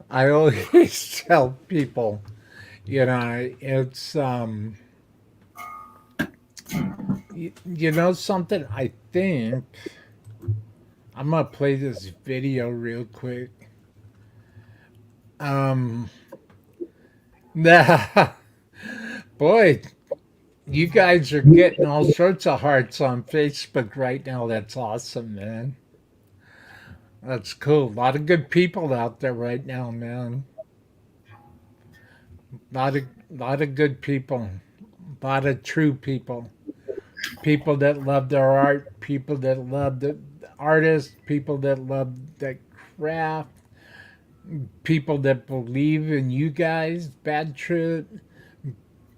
Speaker 1: I always tell people, it's you know something. I think I'm gonna play this video real quick. Um, nah, boy, you guys are getting all sorts of hearts on Facebook right now. That's awesome, man. That's cool. A lot of good people out there right now, man. Lot of good people. A lot of true people. people that love their art, people that love the artists, people that love the craft, people that believe in you guys, Bad Trip,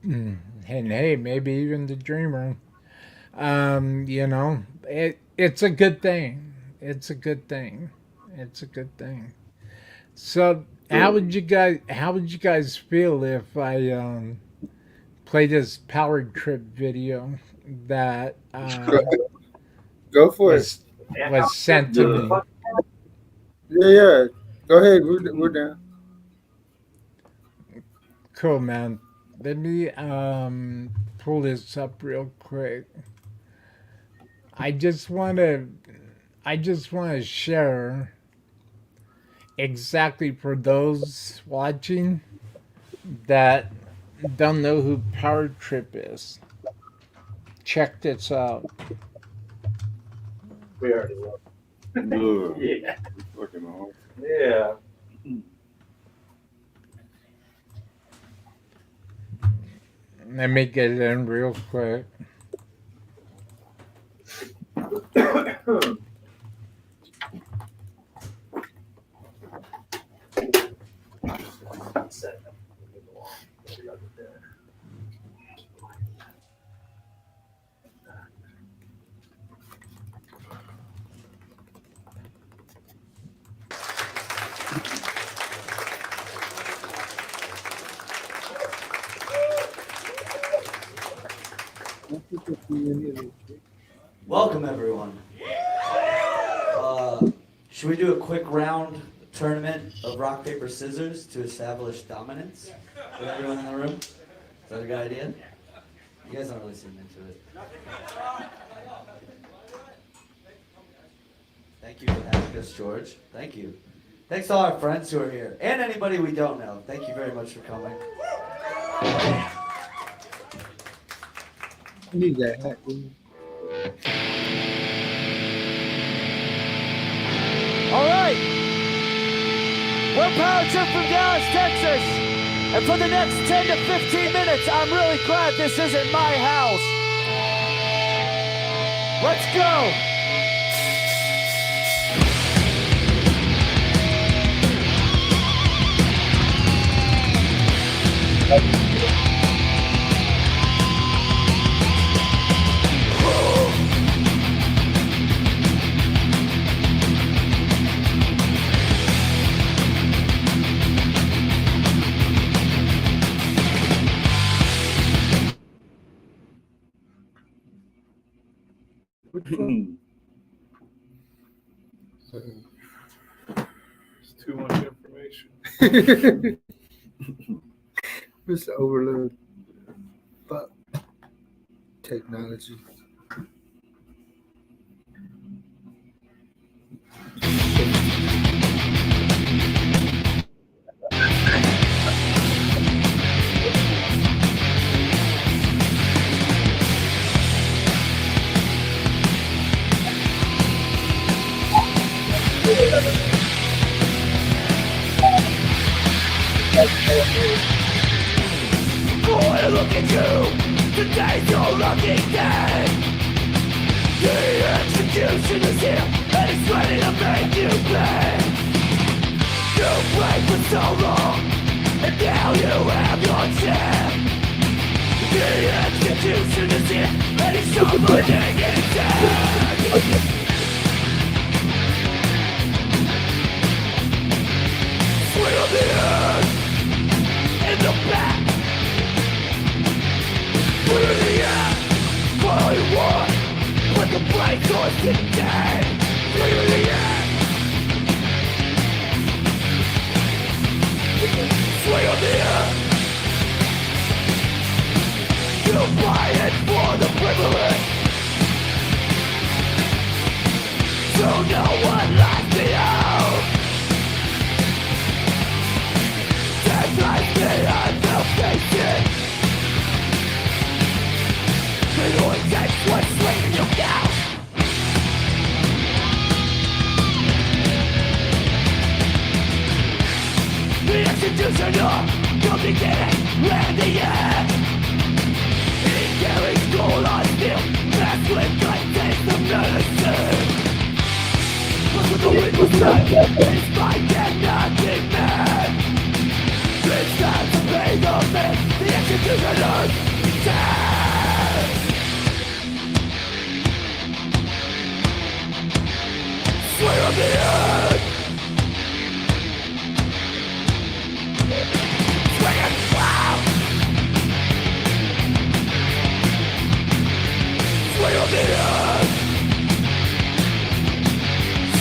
Speaker 1: and hey, maybe even the Dreamer. It's a good thing. It's a good thing. It's a good thing. So, how would you guys feel if I play this power trip video that
Speaker 2: Go for it.
Speaker 1: was sent to me?
Speaker 2: Yeah, yeah. Go ahead. We're down.
Speaker 1: Cool, man. Let me pull this up real quick. I just want to share exactly for those watching that don't know who Power Trip is. Check this out.
Speaker 5: We already know.
Speaker 4: Ugh,
Speaker 5: Yeah.
Speaker 4: fucking awful.
Speaker 5: Yeah.
Speaker 1: Let me get it in real quick.
Speaker 6: Welcome, everyone. Should we do a quick round tournament of rock, paper, scissors to establish dominance with everyone in the room? Is that a good idea? You guys don't really seem into it. Thank you for having us, George. Thank you. Thanks to all our friends who are here, and anybody we don't know. Thank you very much for coming.
Speaker 2: I need that hat.
Speaker 7: All right. We're Power Trip from Dallas, Texas. And for the next 10 to 15 minutes, I'm really glad this isn't my house. Let's go.
Speaker 3: It's too much information.
Speaker 2: Just overload. Fuck. Technology.
Speaker 7: Boy, look at you. Today's your lucky day. The execution is here, and it's ready to make you pay. You played for so long, and now you have your share. The execution is here, and it's opening its head. Swing of the earth in the back. Put in the air, follow you want. Put the brakes on today. Swing in the air. Swing on the air. You buy it for the privilege. So no one left me out. Take life behind the faces. It only takes one swing and you're down. The executioner, the beginning and the end. He carries gold on steel. Sweet like taste the medicine. Look what the wind was like. It's my nothing man. It's time to pay the man. The executioner's dead. Swear on the earth. Swing it loud. Swear on the earth.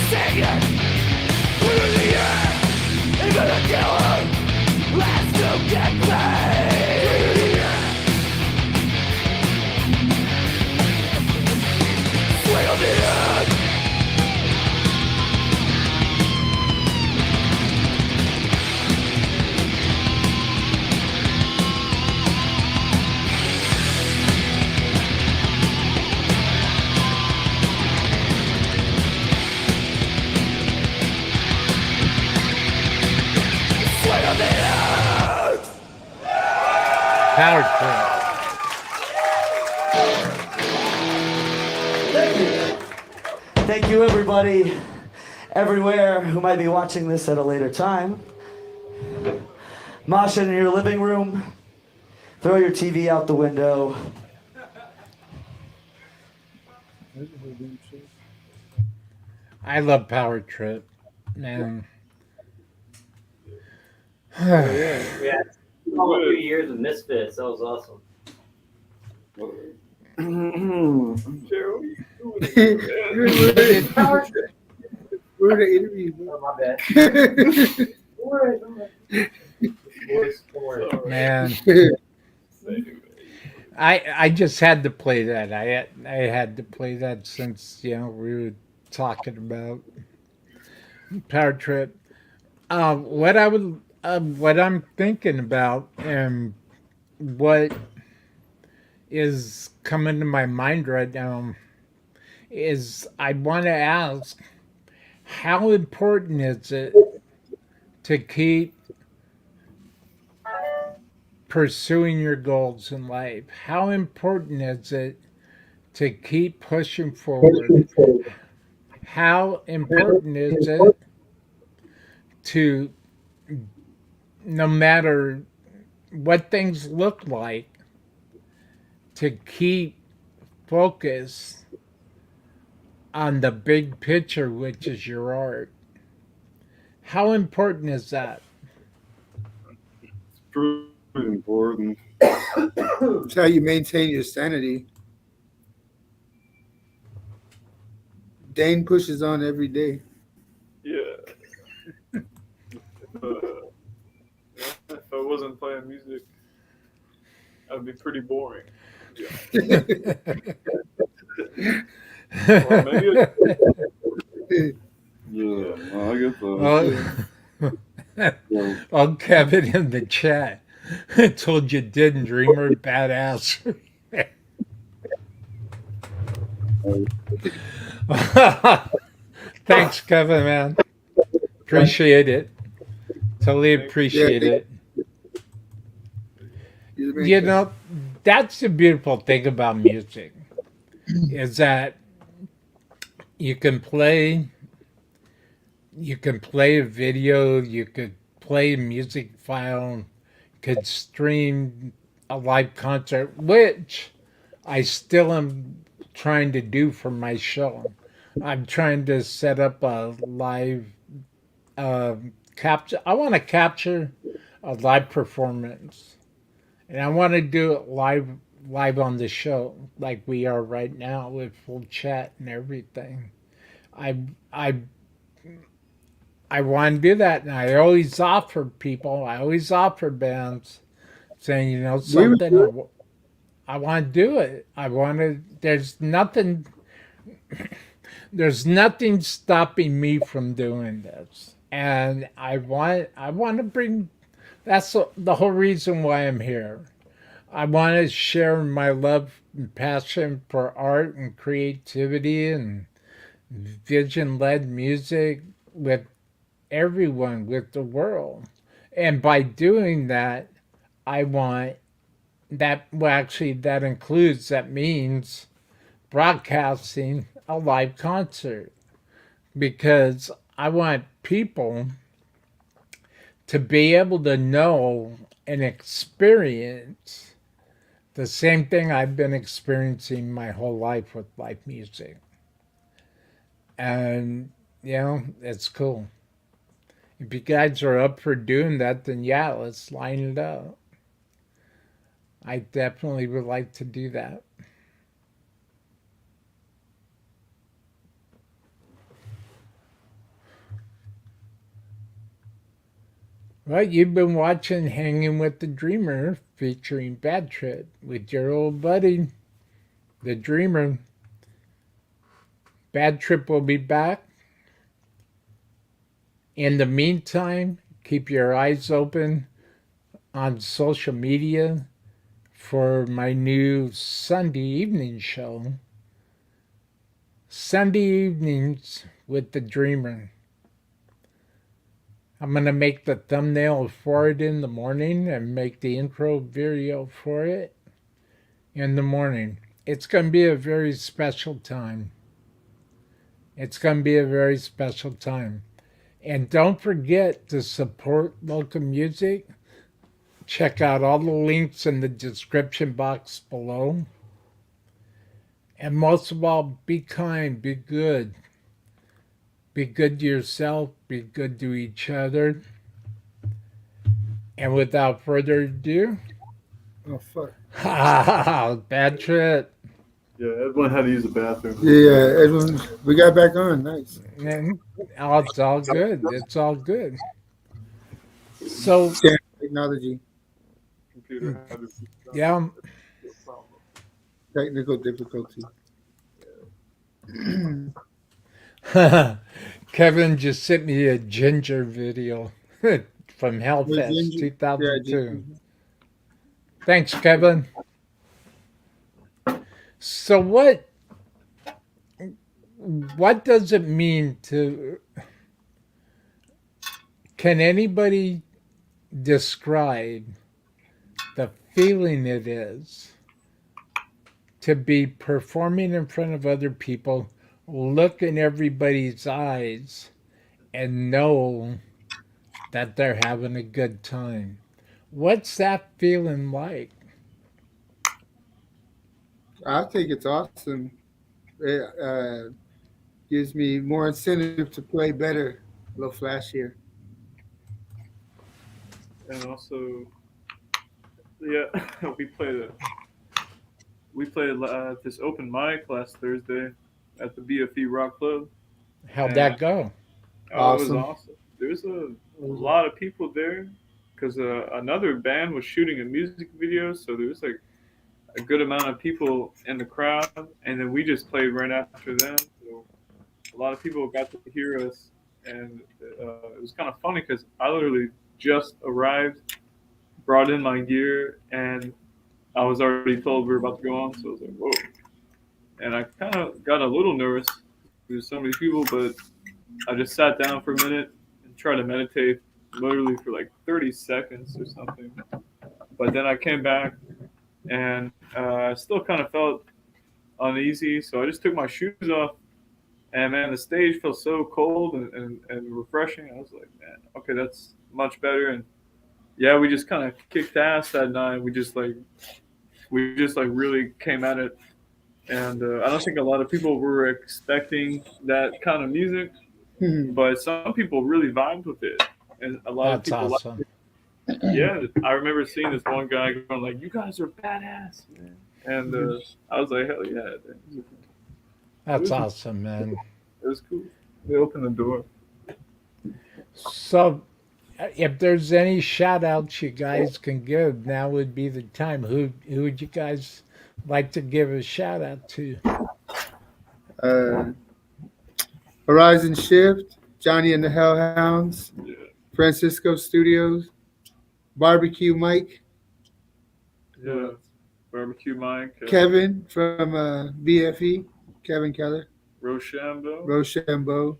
Speaker 7: Sing it. Put in the air. Even a killer has to get paid. Swear on the earth.
Speaker 1: Power trip.
Speaker 6: Thank you. Thank you, everybody, everywhere who might be watching this at a later time. Mosh in your living room. Throw your TV out the window.
Speaker 1: I love Power Trip, man.
Speaker 5: We had all a few years of Misfits. That was awesome.
Speaker 3: Cheryl,
Speaker 2: We're the interview.
Speaker 5: Oh, my bad.
Speaker 1: Man, I just had to play that. I had to play that since we were talking about Power Trip. What I'm thinking about and what is coming to my mind right now is I want to ask, how important is it to keep pursuing your goals in life? How important is it to keep pushing forward? How important is it to, no matter what things look like, to keep focus on the big picture, which is your art? How important is that?
Speaker 4: Pretty important.
Speaker 2: It's how you maintain your sanity. Dane pushes on every day.
Speaker 3: Yeah. If I wasn't playing music, I'd be pretty boring. Yeah. Or maybe
Speaker 4: Yeah, no, I get that.
Speaker 1: Oh, Kevin in the chat told you didn't, Dreamer, badass. Thanks, Kevin, man. Appreciate it. Totally appreciate it. You know, that's the beautiful thing about music, is that you can play a video, you could play a music file, could stream a live concert, which I still am trying to do for my show. I'm trying to set up a live capture. I want to capture a live performance, and I want to do it live on the show, like we are right now with full chat and everything. I want to do that, and I always offer people. I always offer bands, saying, something. I want to do it. I want to. There's nothing stopping me from doing this, and I want to bring. That's the whole reason why I'm here. I want to share my love and passion for art and creativity and vision-led music with everyone, with the world. And by doing that, I want that, well, actually, that means broadcasting a live concert because I want people to be able to know and experience the same thing I've been experiencing my whole life with live music. And, it's cool. If you guys are up for doing that, then yeah, let's line it up. I definitely would like to do that. Well, you've been watching Hanging with the Dreamer featuring Bad Trip with your old buddy, the Dreamer. Bad Trip will be back. In the meantime, keep your eyes open on social media for my new Sunday evening show. Sunday evenings with the Dreamer. I'm going to make the thumbnail for it in the morning and make the intro video for it in the morning. It's going to be a very special time. It's going to be a very special time. And don't forget to support local music. Check out all the links in the description box below. And most of all, be kind, be good. Be good to yourself, be good to each other. And without further ado,
Speaker 2: Oh fuck.
Speaker 1: Bad Trip.
Speaker 3: Yeah, everyone had to use the bathroom.
Speaker 2: Yeah, everyone. We got back on. Nice.
Speaker 1: And it's all good. It's all good. So,
Speaker 2: Technology,
Speaker 3: Computer had to
Speaker 1: yeah,
Speaker 2: technical difficulty.
Speaker 1: Kevin just sent me a Ginger video from
Speaker 2: With
Speaker 1: Hellfest
Speaker 2: Ginger?
Speaker 1: 2002.
Speaker 2: Ginger.
Speaker 1: Thanks, Kevin. So what does it mean to, can anybody describe the feeling it is to be performing in front of other people, look in everybody's eyes, and know that they're having a good time? What's that feeling like?
Speaker 2: I think it's awesome. It gives me more incentive to play better, a little flashier.
Speaker 3: and also, yeah, we played this open mic last Thursday at the BFE Rock Club.
Speaker 1: How'd that go?
Speaker 3: Oh, it was
Speaker 2: Awesome.
Speaker 3: awesome. There's a lot of people there because another band was shooting a music video, so there was like a good amount of people in the crowd, and then we just played right after them. So a lot of people got to hear us, and it was kind of funny because I literally just arrived, brought in my gear, and I was already told we were about to go on. So I was like, whoa. And I kind of got a little nervous. There's so many people, but I just sat down for a minute and tried to meditate literally for like 30 seconds or something. But then I came back and I still kind of felt uneasy. So I just took my shoes off. And man, the stage felt so cold and refreshing. I was like, man, okay, that's much better. And yeah, we just kind of kicked ass that night. We just really came at it. And I don't think a lot of people were expecting that kind of music, but some people really vibed with it, and a lot
Speaker 1: That's
Speaker 3: of people.
Speaker 1: awesome.
Speaker 3: Yeah, I remember seeing this one guy going like, "You guys are badass, man," and I was like, "Hell yeah!"
Speaker 1: That's awesome, man.
Speaker 3: It was cool. They opened the door.
Speaker 1: So, if there's any shout outs you guys can give, now would be the time. Who would you guys like to give a shout out to?
Speaker 2: Horizon Shift, Johnny and the Hellhounds,
Speaker 3: Yeah,
Speaker 2: Francisco Studios, Barbecue Mike,
Speaker 3: yeah. Barbecue Mike,
Speaker 2: Kevin from BFE, Kevin Keller,
Speaker 3: Rochambeau,
Speaker 2: Rochambeau,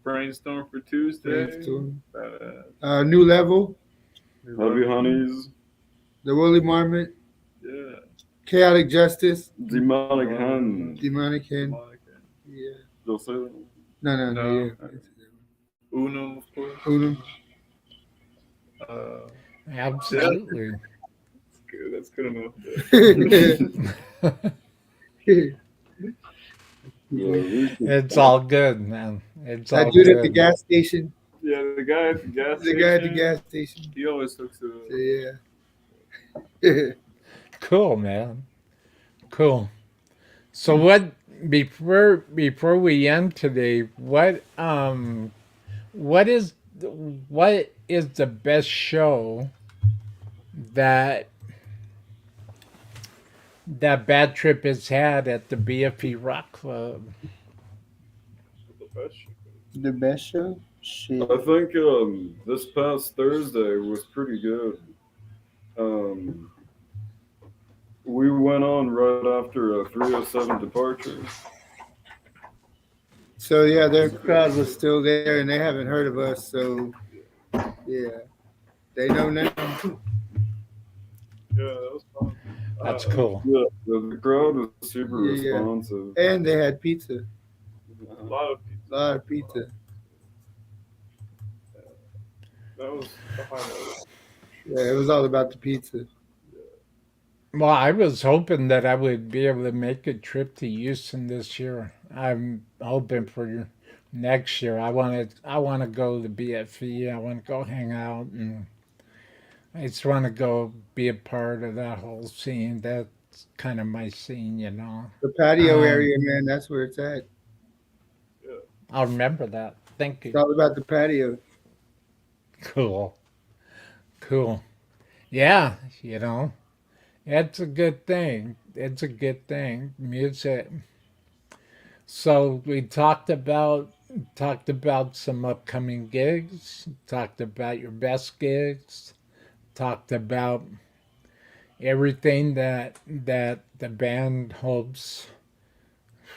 Speaker 3: Brainstorm for Tuesday,
Speaker 2: Brainstorm.
Speaker 3: uh,
Speaker 2: New Level,
Speaker 4: Heavy Honeys.
Speaker 2: The Woolly Marmot,
Speaker 3: yeah,
Speaker 2: Chaotic Justice,
Speaker 4: Demonic Hand.
Speaker 2: Demonic Hand. Yeah.
Speaker 4: You'll say that?
Speaker 2: No.
Speaker 3: No.
Speaker 2: Yeah.
Speaker 3: Unum, of course.
Speaker 2: Unum.
Speaker 1: Absolutely.
Speaker 3: That's good. That's good enough.
Speaker 1: It's all good, man. It's all
Speaker 2: That dude at the
Speaker 1: good.
Speaker 2: gas station.
Speaker 3: Yeah, the guy at the gas
Speaker 2: The
Speaker 3: station.
Speaker 2: guy at the gas station.
Speaker 3: He always hooks it up.
Speaker 2: Yeah.
Speaker 1: Cool, man. Cool. So what before we end today, what is the best show that Bad Trip has had at the BFE Rock Club?
Speaker 3: The best shit.
Speaker 2: The best show? Shit.
Speaker 4: I think this past Thursday was pretty good. We went on right after a 307 departure.
Speaker 2: So yeah, their crowd was still there, and they haven't heard of us. So yeah, they know now.
Speaker 3: Yeah, that was fun.
Speaker 1: That's cool.
Speaker 4: Yeah, the crowd was super
Speaker 2: Yeah.
Speaker 4: responsive.
Speaker 2: And they had pizza.
Speaker 3: A lot of people.
Speaker 2: A lot of pizza.
Speaker 3: That was the highlight.
Speaker 2: Yeah, it was all about the pizza.
Speaker 1: Well, I was hoping that I would be able to make a trip to Houston this year. I'm hoping for next year. I want to go to BFE. I want to go hang out, and I just want to go be a part of that whole scene. That's kind of my scene, you know.
Speaker 2: The patio area, man, that's where it's at.
Speaker 1: I'll remember that. Thank
Speaker 2: It's
Speaker 1: you.
Speaker 2: all about the patio.
Speaker 1: Cool. Cool. Yeah, you know, it's a good thing. It's a good thing. Music. So we talked about some upcoming gigs, talked about your best gigs, talked about everything that the band hopes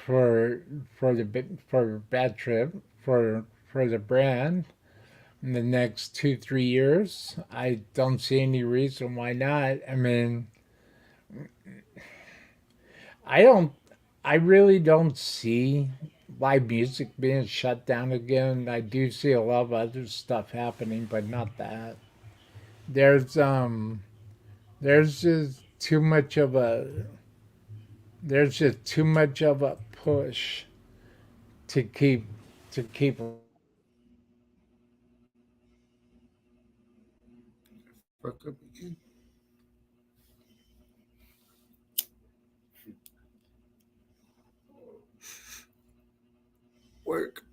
Speaker 1: for Bad Trip, for the brand in the next 2-3 years. I don't see any reason why not. I mean, I really don't see live music being shut down again. I do see a lot of other stuff happening, but not that. There's just too much of a push to keep
Speaker 2: Fuck up again. Work.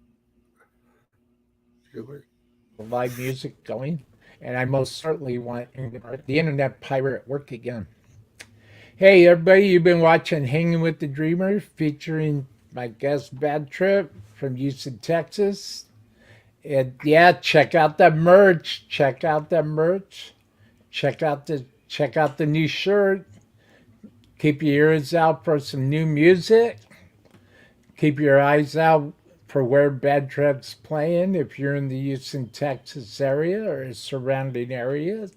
Speaker 2: Good work.
Speaker 1: live music going, and I most certainly want the internet pirate at work again. Hey, everybody, you've been watching Hanging with the Dreamer, featuring my guest Bad Trip from Houston, Texas. And yeah, check out the merch. Check out the merch. Check out the new shirt. Keep your ears out for some new music. Keep your eyes out for where Bad Trip's playing if you're in the Houston, Texas area or surrounding areas.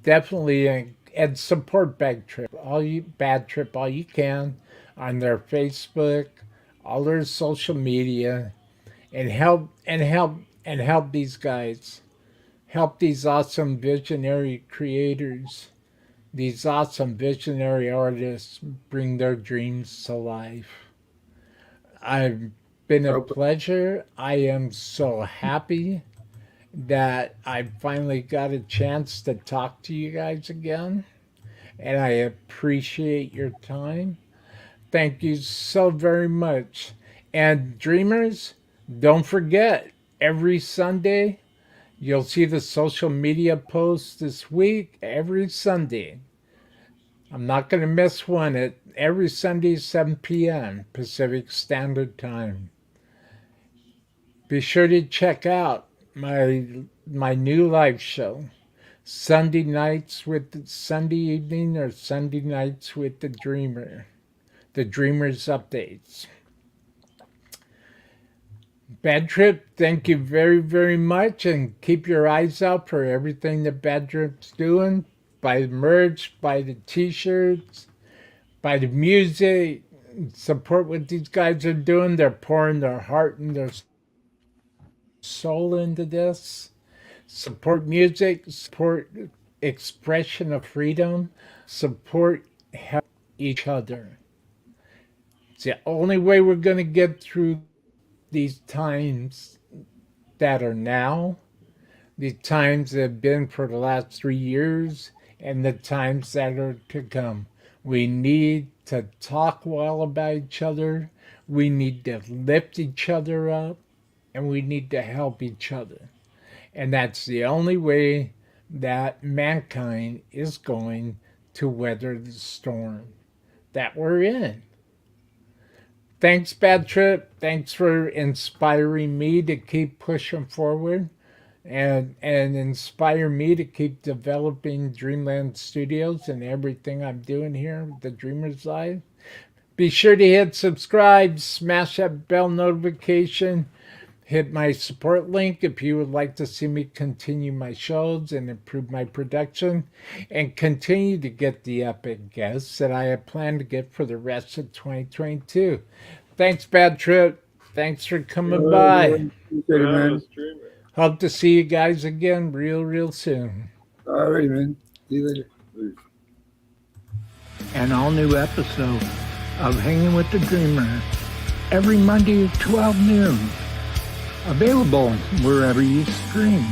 Speaker 1: Definitely and support Bad Trip all you can on their Facebook, all their social media, and help these guys. Help these awesome visionary creators, these awesome visionary artists bring their dreams to life. I've been a pleasure. I am so happy that I finally got a chance to talk to you guys again, and I appreciate your time. Thank you so very much. And dreamers, don't forget, every Sunday, you'll see the social media posts this week, every Sunday. I'm not going to miss one at every Sunday, 7 p.m. Pacific Standard Time. Be sure to check out my new live show, Sunday evening or Sunday nights with the Dreamer, the Dreamer's Updates. Bad Trip, thank you very, very much, and keep your eyes out for everything that Bad Trip's doing. Buy the merch, buy the t-shirts, by the music, support what these guys are doing. They're pouring their heart and their soul into this. Support music, support expression of freedom, support help each other. It's the only way we're going to get through these times that are now, the times that have been for the last 3 years, and the times that are to come. We need to talk well about each other. We need to lift each other up, and we need to help each other. And that's the only way that mankind is going to weather the storm that we're in. Thanks, Bad Trip. Thanks for inspiring me to keep pushing forward and inspire me to keep developing Dreamland Studios and everything I'm doing here with the Dreamers Live. Be sure to hit subscribe, smash that bell notification, hit my support link if you would like to see me continue my shows and improve my production and continue to get the epic guests that I have planned to get for the rest of 2022. Thanks, Bad Trip. Thanks for coming by.
Speaker 2: Appreciate it, man.
Speaker 1: Hope to see you guys again real soon.
Speaker 2: All right, man. See you later.
Speaker 1: An all-new episode of Hanging with the Dreamer every Monday at 12 noon. Available wherever you stream.